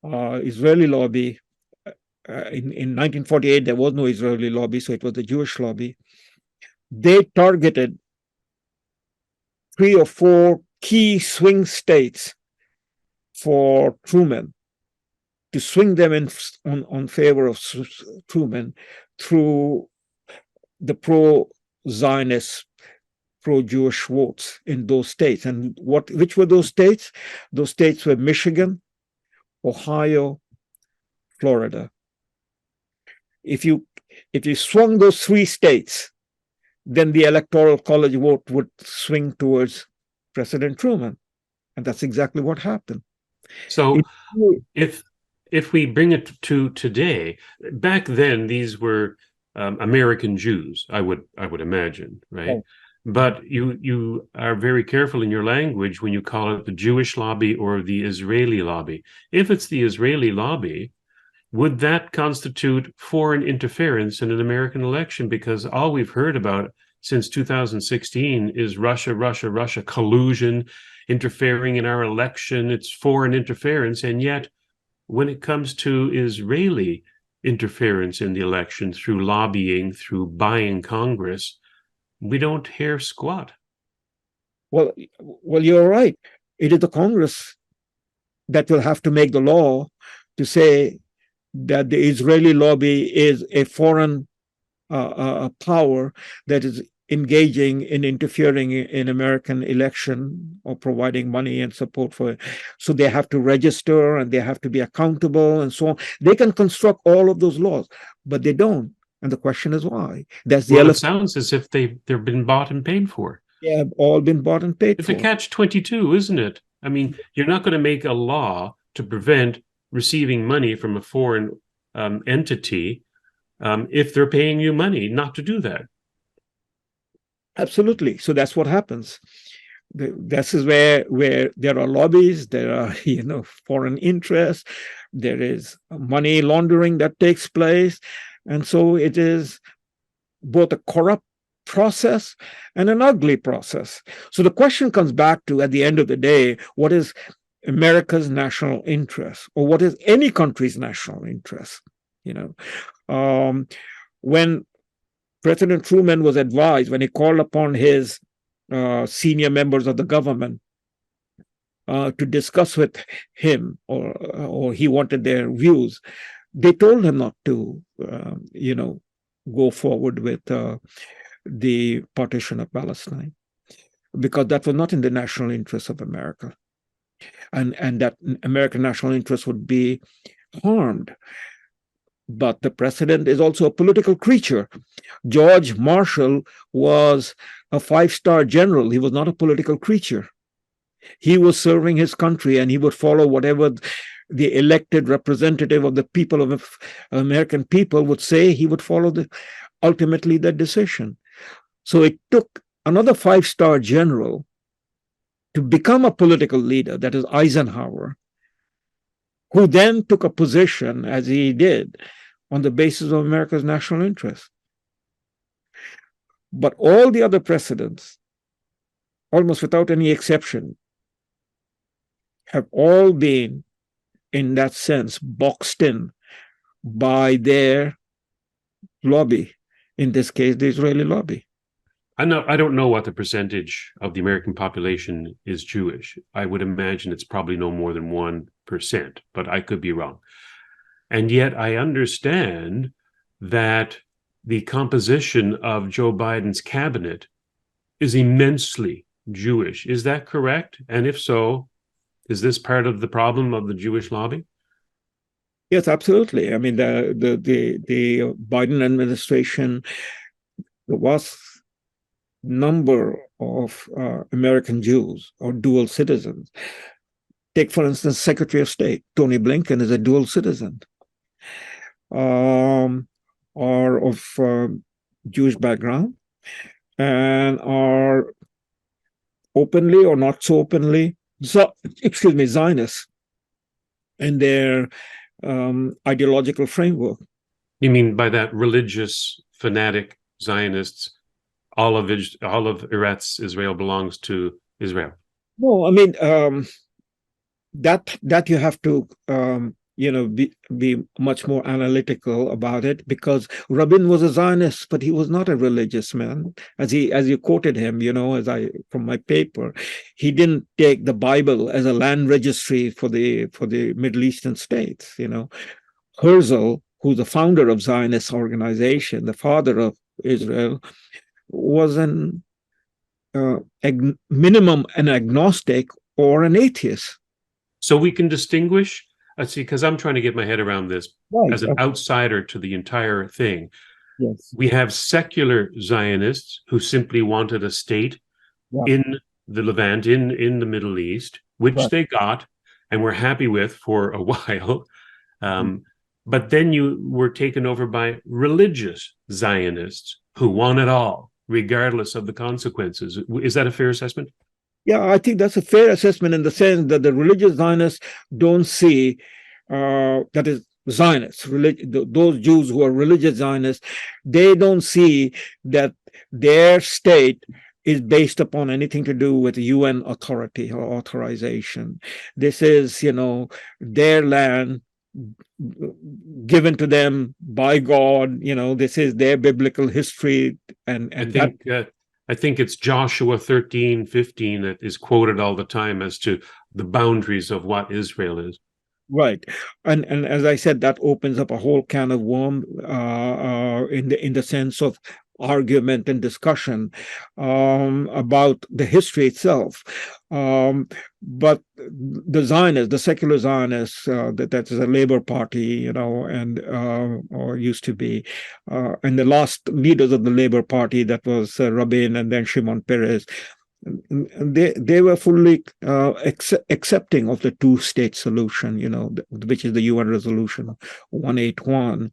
Israeli lobby, in 1948, there was no Israeli lobby, so it was the Jewish lobby. They targeted 3 or 4 key swing states for Truman, to swing them on favor of Truman through the pro-Zionist, pro-Jewish votes in those states. And which were those states? Those states were Michigan, Ohio, Florida. If you swung those 3 states, then the electoral college vote would swing towards President Truman. And that's exactly what happened. So if we bring it to today, back then these were American Jews, I would imagine, right? Oh. But you are very careful in your language when you call it the Jewish lobby or the Israeli lobby. If it's the Israeli lobby, would that constitute foreign interference in an American election? Because all we've heard about since 2016 is Russia collusion, interfering in our election. It's foreign interference. And yet, when it comes to Israeli interference in the election through lobbying, through buying Congress, we don't hear squat. Well, you're right. It is the Congress that will have to make the law to say that the Israeli lobby is a foreign power that is engaging in interfering in American election or providing money and support for it. So they have to register and they have to be accountable and so on. They can construct all of those laws, but they don't. And the question is why. It sounds as if they've been bought and paid for. They have all been bought and paid for. It's a catch-22, isn't it? I mean, you're not going to make a law to prevent receiving money from a foreign entity if they're paying you money not to do that. Absolutely. So that's what happens. This is where there are lobbies, there are foreign interests, there is money laundering that takes place, and so it is both a corrupt process and an ugly process. So the question comes back to, at the end of the day, what is America's national interest, or what is any country's national interest? When President Truman was advised, when he called upon his senior members of the government to discuss with him, or he wanted their views, they told him not to, go forward with the partition of Palestine, because that was not in the national interest of America, and that American national interest would be harmed. But the president is also a political creature. George Marshall was a 5-star general. He was not a political creature. He was serving his country, and he would follow whatever the elected representative of the people of American people would say. He would follow ultimately that decision. So it took another 5-star general to become a political leader, that is Eisenhower, who then took a position, as he did, on the basis of America's national interest. But all the other presidents, almost without any exception, have all been, in that sense, boxed in by their lobby, in this case, the Israeli lobby. I don't know what the percentage of the American population is Jewish. I would imagine it's probably no more than 1%, but I could be wrong. And yet I understand that the composition of Joe Biden's cabinet is immensely Jewish. Is that correct? And if so, is this part of the problem of the Jewish lobby? Yes, absolutely. I mean, the Biden administration, there was number of American Jews or dual citizens. Take, for instance, Secretary of State Tony Blinken is a dual citizen, or of Jewish background, and are openly or not so openly, Zionists in their ideological framework. You mean by that religious fanatic Zionists? All of Eretz Israel belongs to Israel. No, I mean that you have to be much more analytical about it, because Rabin was a Zionist, but he was not a religious man, as you quoted him. From my paper, he didn't take the Bible as a land registry for the Middle Eastern states. Herzl, who's the founder of Zionist organization, the father of Israel, was minimum an agnostic or an atheist. So we can distinguish, because I'm trying to get my head around this as an outsider to the entire thing. Yes. We have secular Zionists who simply wanted a state in the Levant, in the Middle East, which they got and were happy with for a while. But then you were taken over by religious Zionists who want it all, regardless of the consequences. Is that a fair assessment? Yeah, I think that's a fair assessment, in the sense that the religious Zionists don't see, that is, Zionists, those Jews who are religious Zionists, they don't see that their state is based upon anything to do with UN authority or authorization. This is, their land given to them by God. This is their biblical history, and I think it's Joshua 13:15 that is quoted all the time as to the boundaries of what Israel is. Right, and as I said, that opens up a whole can of worms in the sense of argument and discussion about the history itself. But the Zionists, the secular Zionists, that is a Labor Party, and or used to be, and the last leaders of the Labor Party, that was Rabin and then Shimon Peres, they were fully accepting of the two-state solution, which is the UN resolution 181.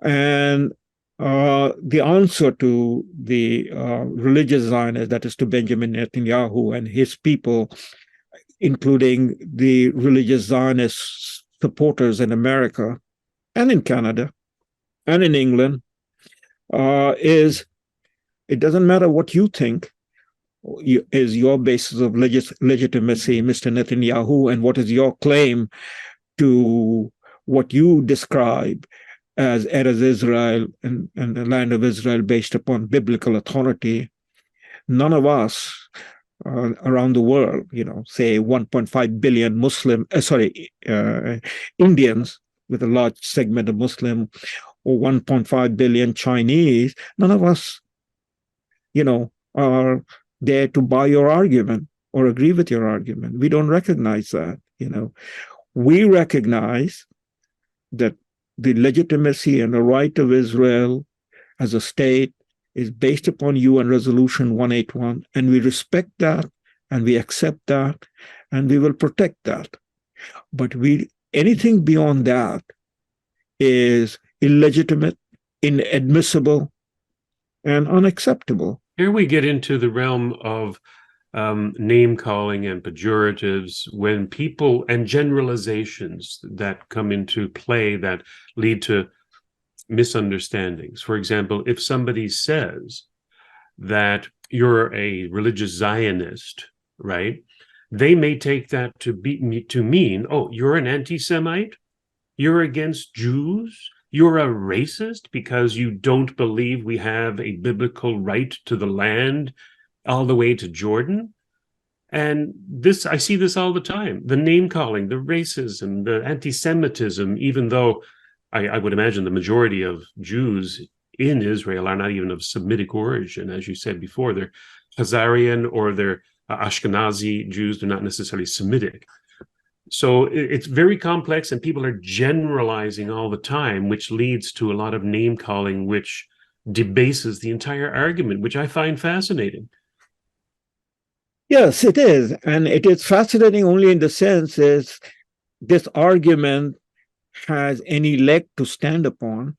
And the answer to the religious Zionists, that is to Benjamin Netanyahu and his people, including the religious Zionist supporters in America and in Canada and in England, is it doesn't matter what you think is your basis of legitimacy, Mr. Netanyahu, and what is your claim to what you describe as Eretz Israel and the land of Israel based upon biblical authority. None of us around the world, say 1.5 billion Indians with a large segment of Muslim, or 1.5 billion Chinese, none of us, are there to buy your argument or agree with your argument. We don't recognize that, We recognize that the legitimacy and the right of Israel as a state is based upon UN Resolution 181, and we respect that, and we accept that, and we will protect that. But anything beyond that is illegitimate, inadmissible, and unacceptable. Here we get into the realm of name calling and pejoratives, when people and generalizations that come into play that lead to misunderstandings. For example, if somebody says that you're a religious Zionist, right, they may take that to mean, oh, you're an anti-Semite, you're against Jews, you're a racist because you don't believe we have a biblical right to the land all the way to Jordan. And I see this all the time, the name calling, the racism, the anti-Semitism, even though I would imagine the majority of Jews in Israel are not even of Semitic origin. As you said before, they're Khazarian or they're Ashkenazi Jews. They're not necessarily Semitic. So it's very complex, and people are generalizing all the time, which leads to a lot of name calling, which debases the entire argument, which I find fascinating. Yes, it is. And it is fascinating only in the sense is this argument has any leg to stand upon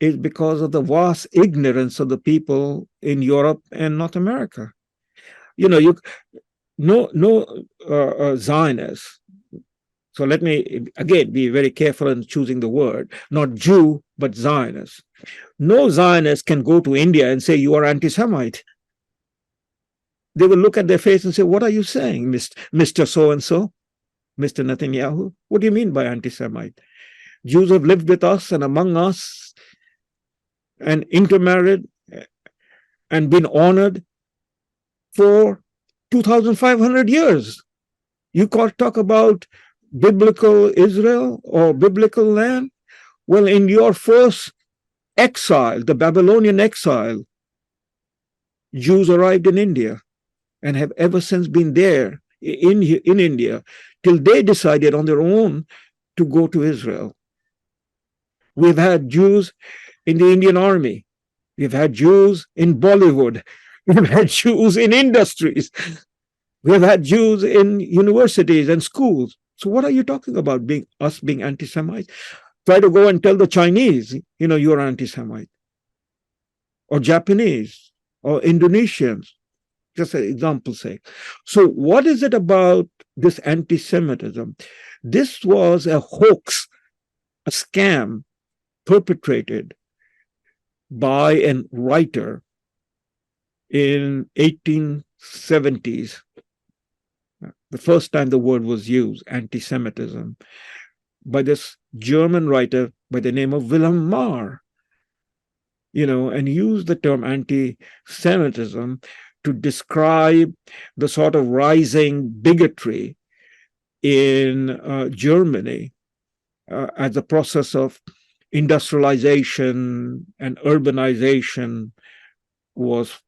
is because of the vast ignorance of the people in Europe and North America. Zionists. So let me, again, be very careful in choosing the word, not Jew, but Zionist. No Zionist can go to India and say, you are anti-Semite. They will look at their face and say, what are you saying, Mr. So-and-so, Mr. Netanyahu? What do you mean by anti-Semite? Jews have lived with us and among us and intermarried and been honored for 2,500 years. You can't talk about biblical Israel or biblical land? Well, in your first exile, the Babylonian exile, Jews arrived in India and have ever since been there in India till they decided on their own to go to Israel. We've had Jews in the Indian Army. We've had Jews in Bollywood. We've had Jews in industries. We've had Jews in universities and schools. So what are you talking about, being anti-Semite? Try to go and tell the Chinese, you're anti-Semite. Or Japanese, or Indonesians, just an example's sake. So what is it about this anti-Semitism? This was a hoax, a scam perpetrated by a writer in 1870s. The first time the word was used, anti-Semitism, by this German writer by the name of Wilhelm Marr, and used the term anti-Semitism to describe the sort of rising bigotry in Germany as the process of industrialization and urbanization was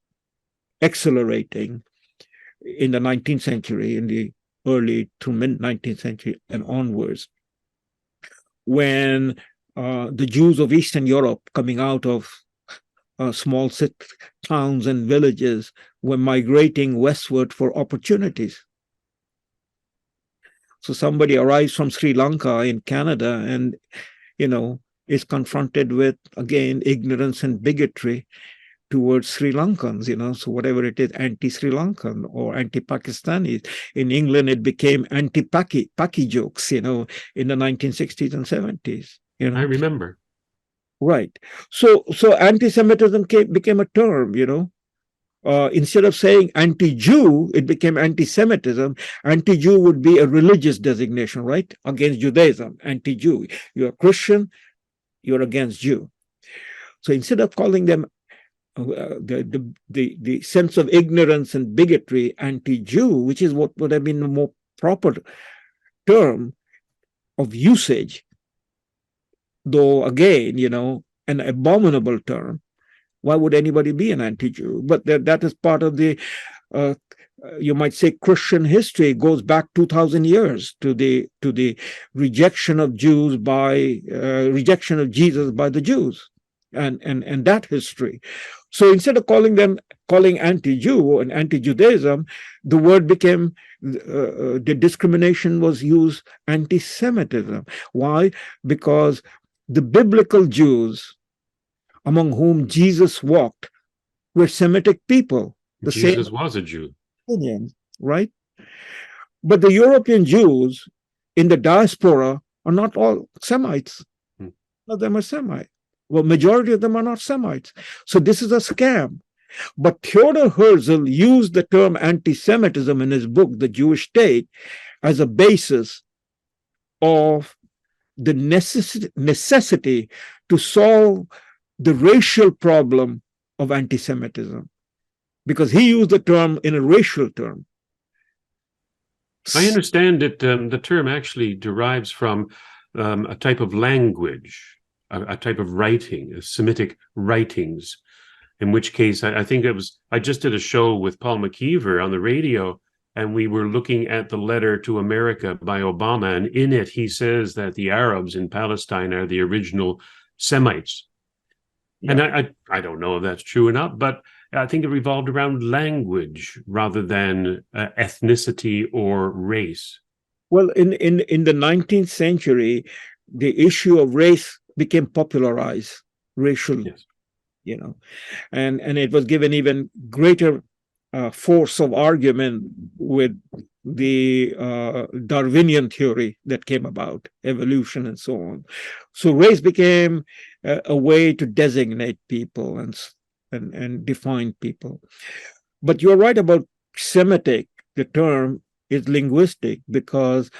accelerating in the 19th century, in the early to mid-19th century and onwards, when the Jews of Eastern Europe coming out of small towns and villages were migrating westward for opportunities. So somebody arrives from Sri Lanka in Canada and, is confronted with, again, ignorance and bigotry towards Sri Lankans, so whatever it is, anti-Sri Lankan or anti-Pakistani. In England, it became anti-Paki jokes, in the 1960s and 70s. I remember. Right. So anti-Semitism became a term, instead of saying anti-Jew, it became anti-Semitism. Anti-Jew would be a religious designation, right? Against Judaism, anti-Jew. You're a Christian, you're against Jew. So instead of calling them the sense of ignorance and bigotry anti-Jew, which is what would have been a more proper term of usage, though again, an abominable term. Why would anybody be an anti-Jew? But that is part of the, you might say, Christian history. It goes back 2,000 years to the rejection of Jews rejection of Jesus by the Jews, and that history. So instead of calling anti-Jew and anti-Judaism, the word became, the discrimination was used anti-Semitism. Why? Because the biblical Jews among whom Jesus walked were Semitic people. Jesus was a Jew. Right? But the European Jews in the diaspora are not all Semites. None of them are Semites. Well, majority of them are not Semites. So this is a scam. But Theodor Herzl used the term anti-Semitism in his book, The Jewish State, as a basis of the necessity to solve the racial problem of anti-Semitism, because he used the term in a racial term. I understand that the term actually derives from a type of language, a type of writing, Semitic writings, in which case I think I just did a show with Paul McKeever on the radio, and we were looking at the letter to America by Obama, and in it he says that the Arabs in Palestine are the original Semites. Yeah. And I don't know if that's true or not, but I think it revolved around language rather than ethnicity or race. Well, in the 19th century, the issue of race became popularized, racial, yes. And it was given even greater force of argument with the Darwinian theory that came about, evolution and so on. So race became a way to designate people and define people. But you're right about Semitic. The term is linguistic because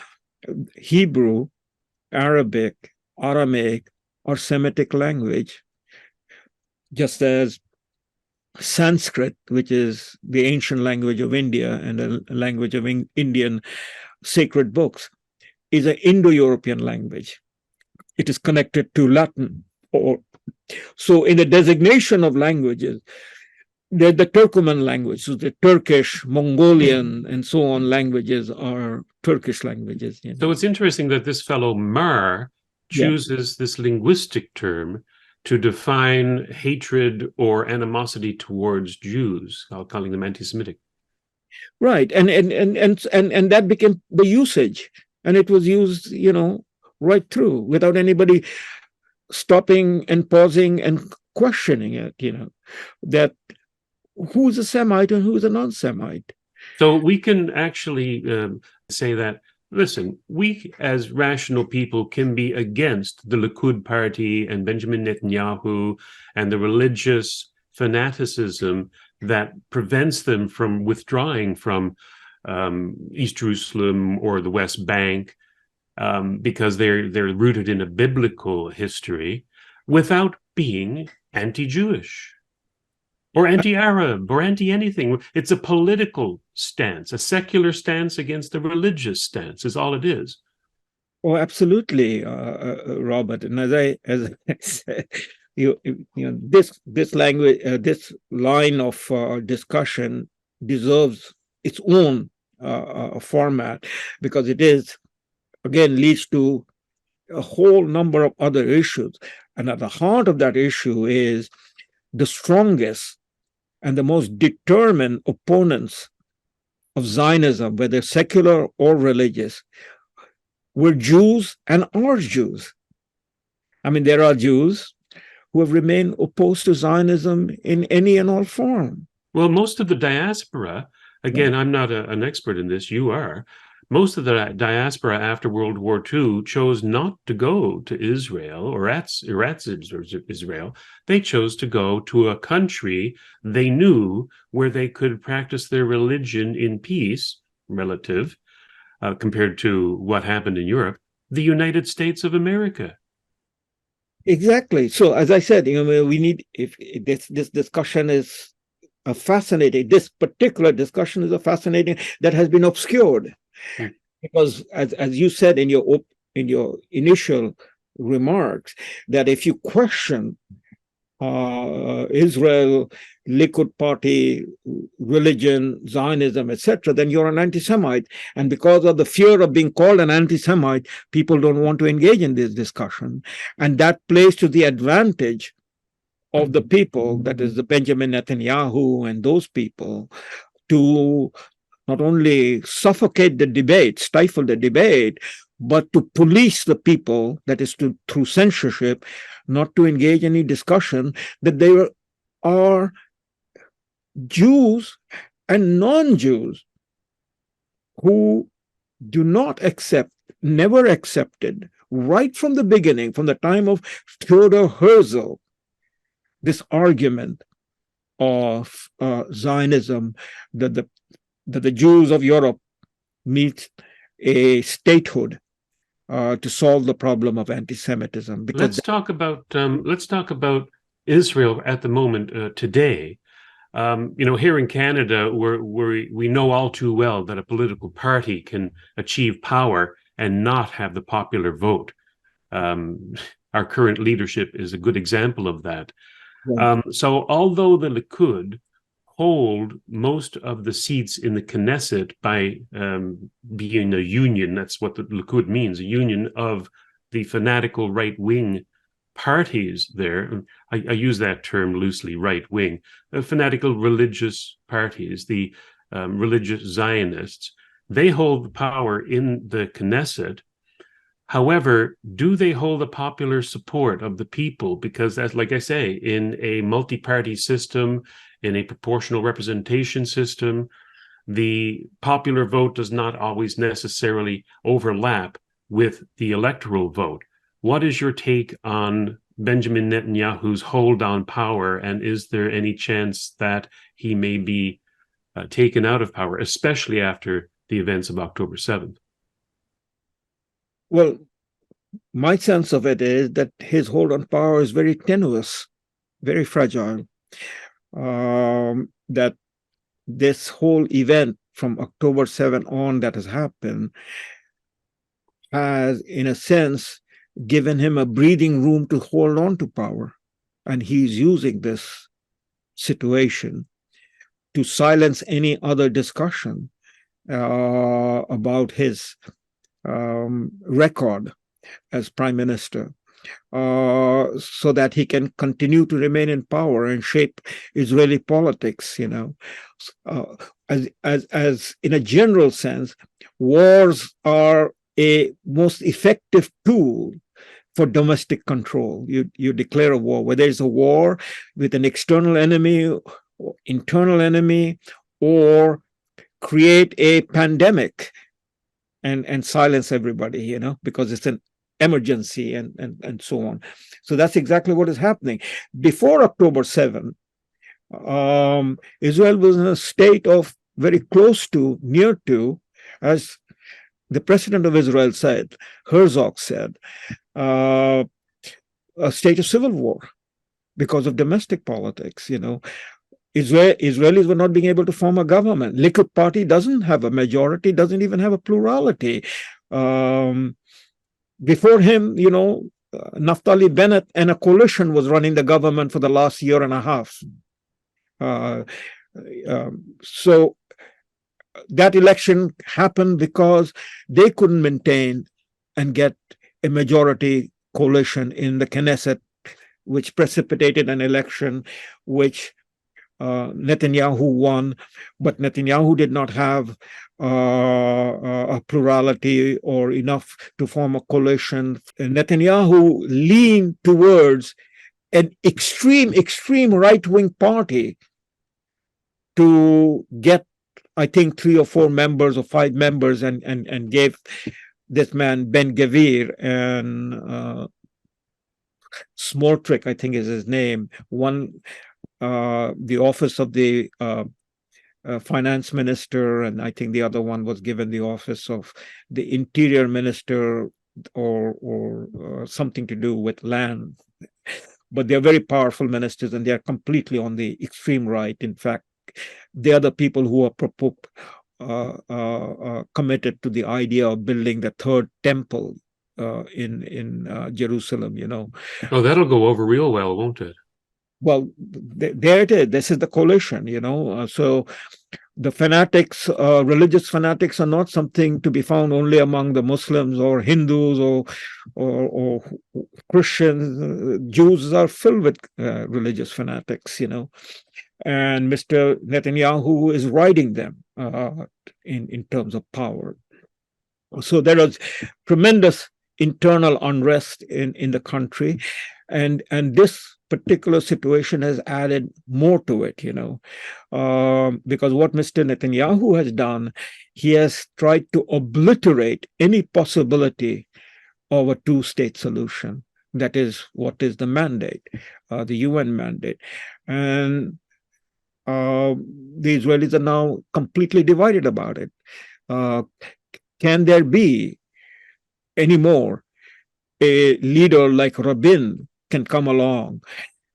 Hebrew, Arabic, Aramaic are Semitic language, just as Sanskrit, which is the ancient language of India and a language of Indian sacred books, is an Indo-European language. It is connected to Latin. So in the designation of languages, the Turkoman language, so the Turkish, Mongolian, and so on languages are Turkish languages. So it's interesting that this fellow Mar chooses this linguistic term to define hatred or animosity towards Jews, calling them anti-Semitic. Right, and that became the usage, and it was used, right through without anybody stopping and pausing and questioning it. That who's a Semite and who's a non-Semite. So we can actually say that, listen, we as rational people can be against the Likud party and Benjamin Netanyahu and the religious fanaticism that prevents them from withdrawing from East Jerusalem or the West Bank because they're rooted in a biblical history, without being anti-Jewish or anti-Arab or anti-anything. It's a political stance, a secular stance against a religious stance is all it is. Oh, absolutely, Robert. And as I said, this language, this line of discussion deserves its own format, because it is, again, leads to a whole number of other issues. And at the heart of that issue is the strongest and the most determined opponents of Zionism, whether secular or religious, were Jews and are Jews. I mean, there are Jews who have remained opposed to Zionism in any and all form. Well, most of the diaspora, again, I'm not an expert in this, you are. most of the diaspora after World War II chose not to go to Israel or Israel. They chose to go to a country they knew where they could practice their religion in peace, relative, compared to what happened in Europe, the United States of America. Exactly. So, as I said, we need, if this discussion is a fascinating, this particular discussion is a fascinating, that has been obscured. Because as you said in your initial remarks, that if you question Israel, Likud party, religion, Zionism, etc., then you're an anti-Semite. And because of the fear of being called an anti-Semite, people don't want to engage in this discussion. And that plays to the advantage of the people, that is the Benjamin Netanyahu and those people, to not only suffocate the debate, stifle the debate, but to police the people, that is through censorship, not to engage any discussion, that there are Jews and non-Jews who do not accept, never accepted, right from the beginning, from the time of Theodor Herzl, this argument of Zionism, that the Jews of Europe need a statehood to solve the problem of anti-Semitism. Because let's talk about Israel at the moment today. Here in Canada, we know all too well that a political party can achieve power and not have the popular vote. Our current leadership is a good example of that. Right. So although the Likud hold most of the seats in the Knesset by being a union, that's what the Likud means, a union of the fanatical right-wing parties there. I use that term loosely, right-wing, fanatical religious parties, the religious Zionists. They hold the power in the Knesset. However, do they hold the popular support of the people? Because, as like I say, in a multi-party system, in a proportional representation system, the popular vote does not always necessarily overlap with the electoral vote. What is your take on Benjamin Netanyahu's hold on power, and is there any chance that he may be taken out of power, especially after the events of October 7th? Well, my sense of it is that his hold on power is very tenuous, very fragile. That this whole event from October 7 on that has happened has, in a sense, given him a breathing room to hold on to power. And he's using this situation to silence any other discussion about his record as prime minister, so that he can continue to remain in power and shape Israeli politics. As in a general sense, wars are a most effective tool for domestic control. You declare a war, whether it's a war with an external enemy, or internal enemy, or create a pandemic and silence everybody, because it's an emergency and so on. So that's exactly what is happening. Before October 7, Israel was in a state of very close to, near to, as the president of Israel said, Herzog said, a state of civil war because of domestic politics. Israelis were not being able to form a government. Likud party doesn't have a majority, doesn't even have a plurality. Before him, Naftali Bennett and a coalition was running the government for the last year and a half. So that election happened because they couldn't maintain and get a majority coalition in the Knesset, which precipitated an election which Netanyahu won, but Netanyahu did not have a plurality or enough to form a coalition. Netanyahu leaned towards an extreme right-wing party to get I think 3 or 4 members or 5 members and gave this man Ben Gavir and Smortrick, I think is his name, one the office of the finance minister, and I think the other one was given the office of the interior minister or something to do with land. But they're very powerful ministers, and they're completely on the extreme right. In fact, they are the people who are committed to the idea of building the third temple in Jerusalem. Oh, that'll go over real well, won't it? Well, there it is. This is the coalition. So the fanatics, religious fanatics, are not something to be found only among the Muslims or Hindus or Christians. Jews are filled with religious fanatics, and Mr. Netanyahu is riding them in terms of power. So there is tremendous internal unrest in the country, and this particular situation has added more to it, because what Mr. Netanyahu has done, he has tried to obliterate any possibility of a two-state solution. That is what is the mandate, the UN mandate. And the Israelis are now completely divided about it. Can there be anymore a leader like Rabin can come along,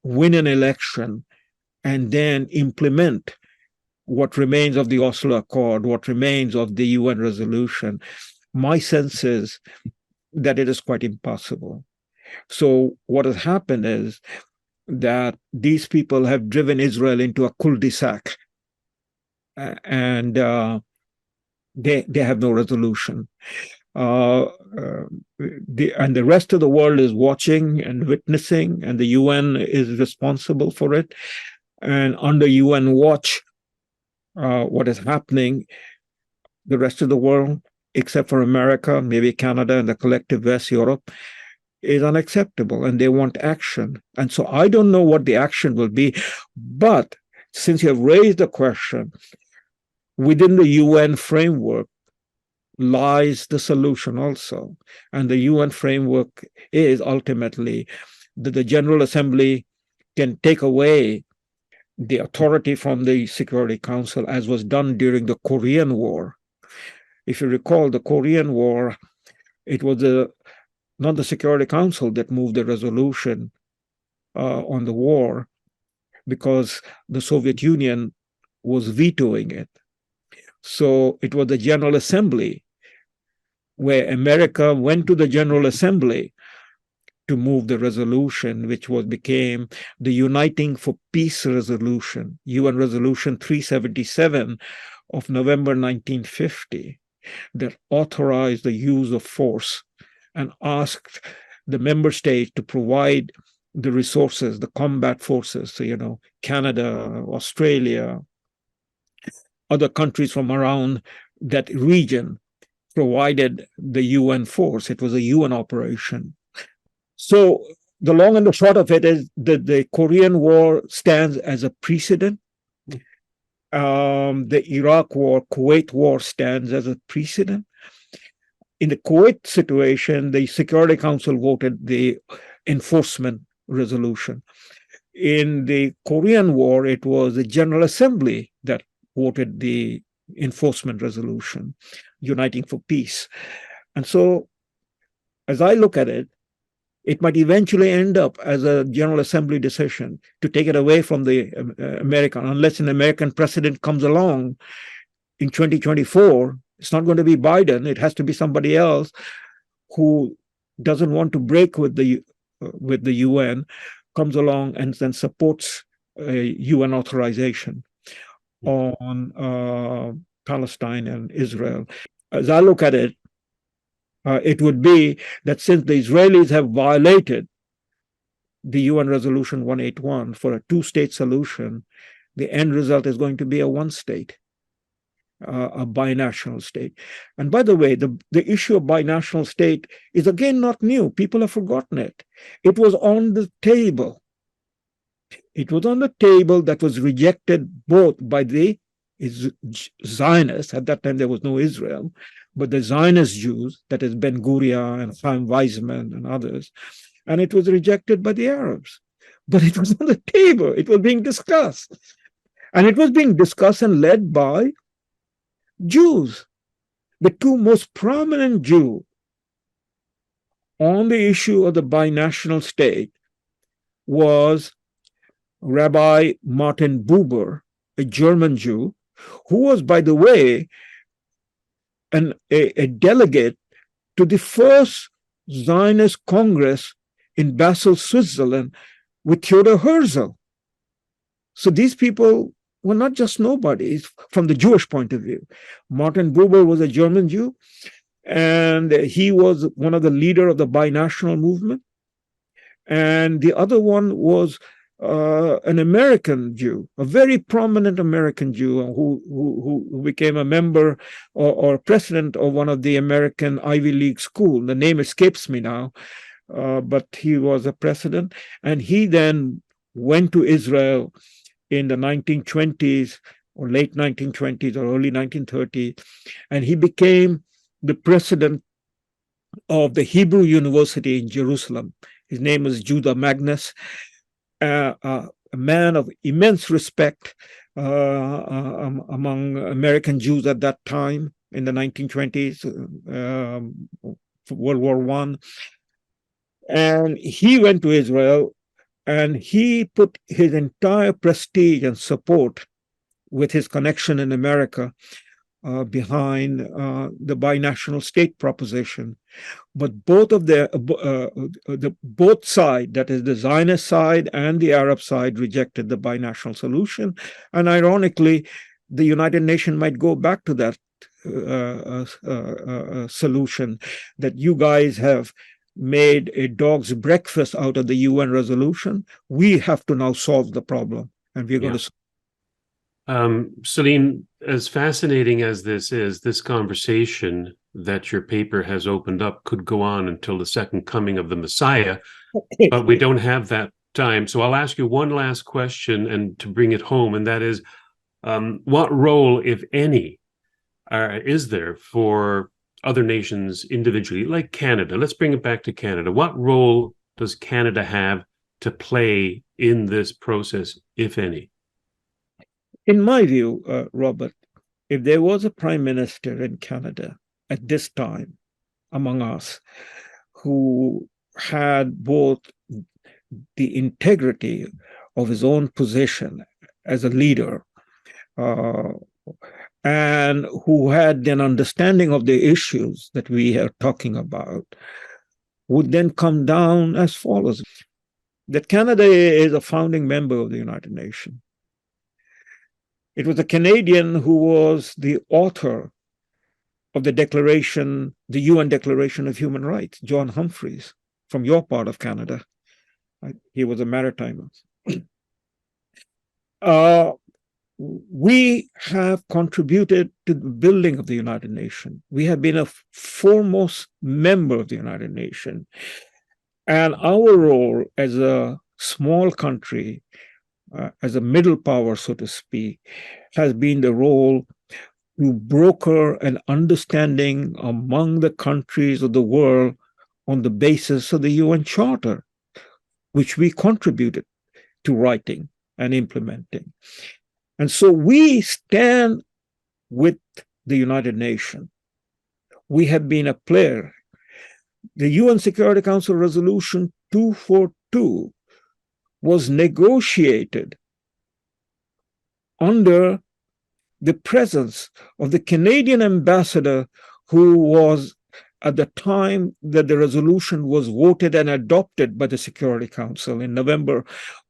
win an election, and then implement what remains of the Oslo Accord, what remains of the UN resolution? My sense is that it is quite impossible. So what has happened is that these people have driven Israel into a cul-de-sac, and they have no resolution. And the rest of the world is watching and witnessing, and the UN is responsible for it. And under UN watch, what is happening, the rest of the world, except for America, maybe Canada and the collective West, Europe, is unacceptable, and they want action. And so I don't know what the action will be, but since you have raised the question, within the UN framework lies the solution also. And the UN framework is ultimately that the General Assembly can take away the authority from the Security Council, as was done during the Korean War. If you recall, the Korean War, it was not the Security Council that moved the resolution on the war, because the Soviet Union was vetoing it. So it was the General Assembly, where America went to the General Assembly to move the resolution, which became the Uniting for Peace Resolution, UN Resolution 377 of November 1950, that authorized the use of force and asked the member states to provide the resources, the combat forces. So, Canada, Australia, other countries from around that region provided the UN force. It was a UN operation. So the long and the short of it is that the Korean War stands as a precedent. The Iraq War, Kuwait War stands as a precedent. In the Kuwait situation, the Security Council voted the enforcement resolution. In the Korean War, it was the General Assembly that voted the enforcement resolution, Uniting for Peace. And so, as I look at it, it might eventually end up as a General Assembly decision to take it away from the American, unless an American president comes along in 2024. It's not going to be Biden. It has to be somebody else who doesn't want to break with the UN, comes along and then supports a UN authorization on Palestine and Israel. As I look at it, it would be that since the Israelis have violated the UN Resolution 181 for a two-state solution, the end result is going to be a one-state, a binational state. And by the way, the issue of binational state is again not new. People have forgotten it. It was on the table. It was on the table that was rejected both by the Zionists. At that time, there was no Israel, but the Zionist Jews, that is Ben Gurion and Chaim Weizmann and others, and it was rejected by the Arabs. But it was on the table. It was being discussed. And it was being discussed and led by Jews. The two most prominent Jews on the issue of the binational state was Rabbi Martin Buber, a German Jew, who was, by the way, a delegate to the first Zionist Congress in Basel, Switzerland, with Theodor Herzl. So these people were not just nobodies from the Jewish point of view. Martin Buber was a German Jew, and he was one of the leaders of the binational movement. And the other one was an American Jew, a very prominent American Jew who became a member or president of one of the American Ivy League school. The name escapes me now, but he was a president. And he then went to Israel in the 1920s or late 1920s or early 1930s, and he became the president of the Hebrew University in Jerusalem. His name was Judah Magnus, a man of immense respect among American Jews at that time in the 1920s, World War I. And he went to Israel, and he put his entire prestige and support with his connection in America behind the binational state proposition. But both of both side, that is the Zionist side and the Arab side, rejected the binational solution. And ironically, the United Nations might go back to that solution that you guys have made a dog's breakfast out of the UN resolution. We have to now solve the problem, and we're going to. Salim, as fascinating as this conversation that your paper has opened up could go on until the second coming of the Messiah, but we don't have that time. So I'll ask you one last question, and to bring it home, and that is, what role, if any, is there for other nations individually, like Canada? Let's bring it back to Canada. What role does Canada have to play in this process, if any? In my view, Robert, if there was a prime minister in Canada at this time among us who had both the integrity of his own position as a leader and who had an understanding of the issues that we are talking about, would then come down as follows: that Canada is a founding member of the United Nations. It was a Canadian who was the author of the declaration, the UN Declaration of Human Rights, John Humphreys, from your part of Canada. He was a maritimer. We have contributed to the building of the United Nations. We have been a foremost member of the United Nations. And our role as a small country, as a middle power, so to speak, has been the role to broker an understanding among the countries of the world on the basis of the UN Charter, which we contributed to writing and implementing. And so we stand with the United Nations. We have been a player. The UN Security Council Resolution 242 was negotiated under the presence of the Canadian ambassador, who was, at the time that the resolution was voted and adopted by the Security Council in November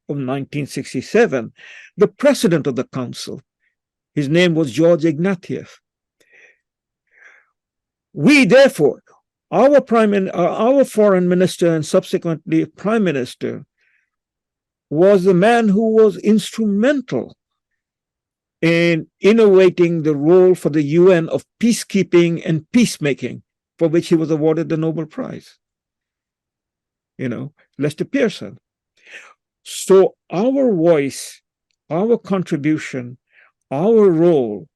of 1967, the president of the council. His name was George Ignatieff. We, therefore, our foreign minister and subsequently prime minister was the man who was instrumental in innovating the role for the UN of peacekeeping and peacemaking, for which he was awarded the Nobel Prize. Lester Pearson. So our voice, our contribution our role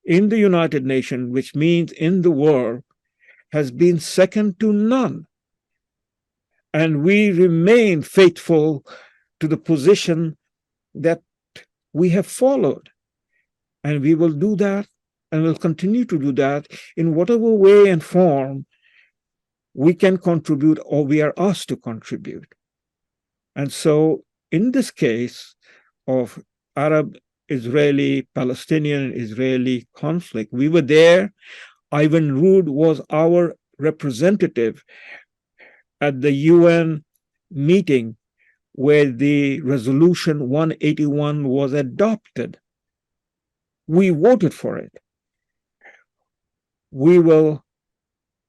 in the United Nations, which means in the world, has been second to none. And we remain faithful to the position that we have followed. And we will do that and will continue to do that in whatever way and form we can contribute or we are asked to contribute. And so in this case of Arab-Israeli, Palestinian-Israeli conflict, we were there. Ivan Rood was our representative at the UN meeting where the resolution 181 was adopted. We voted for it. We will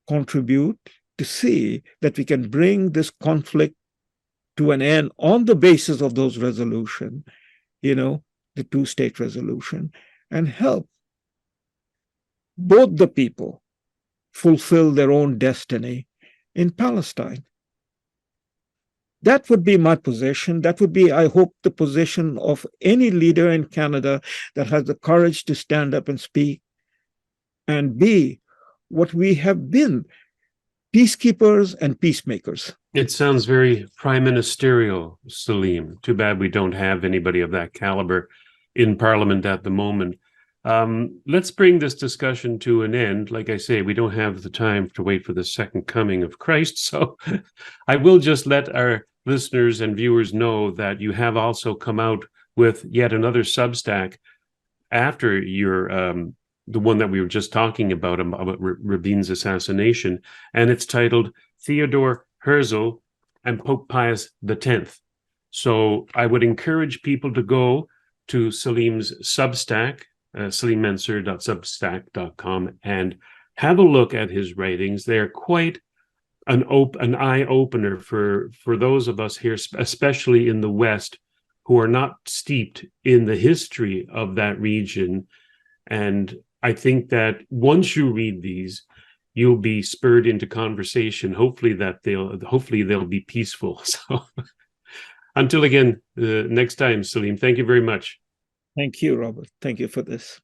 contribute to see that we can bring this conflict to an end on the basis of those resolutions, the two-state resolution, and help both the people fulfill their own destiny in Palestine. That would be my position. That would be, I hope, the position of any leader in Canada that has the courage to stand up and speak and be what we have been, peacekeepers and peacemakers. It sounds very prime ministerial, Salim. Too bad we don't have anybody of that caliber in Parliament at the moment. Let's bring this discussion to an end. Like I say, we don't have the time to wait for the second coming of Christ. So I will just let our listeners and viewers know that you have also come out with yet another Substack after your the one that we were just talking about Rabin's assassination, and it's titled Theodore Herzl and Pope Pius X. So I would encourage people to go to Salim's Substack, salimmansur.substack.com, and have a look at his writings. They're quite an eye-opener for those of us here, especially in the West, who are not steeped in the history of that region. And I think that once you read these, you'll be spurred into conversation. Hopefully they'll be peaceful. So until again, next time, Salim, thank you very much. Thank you, Robert. Thank you for this.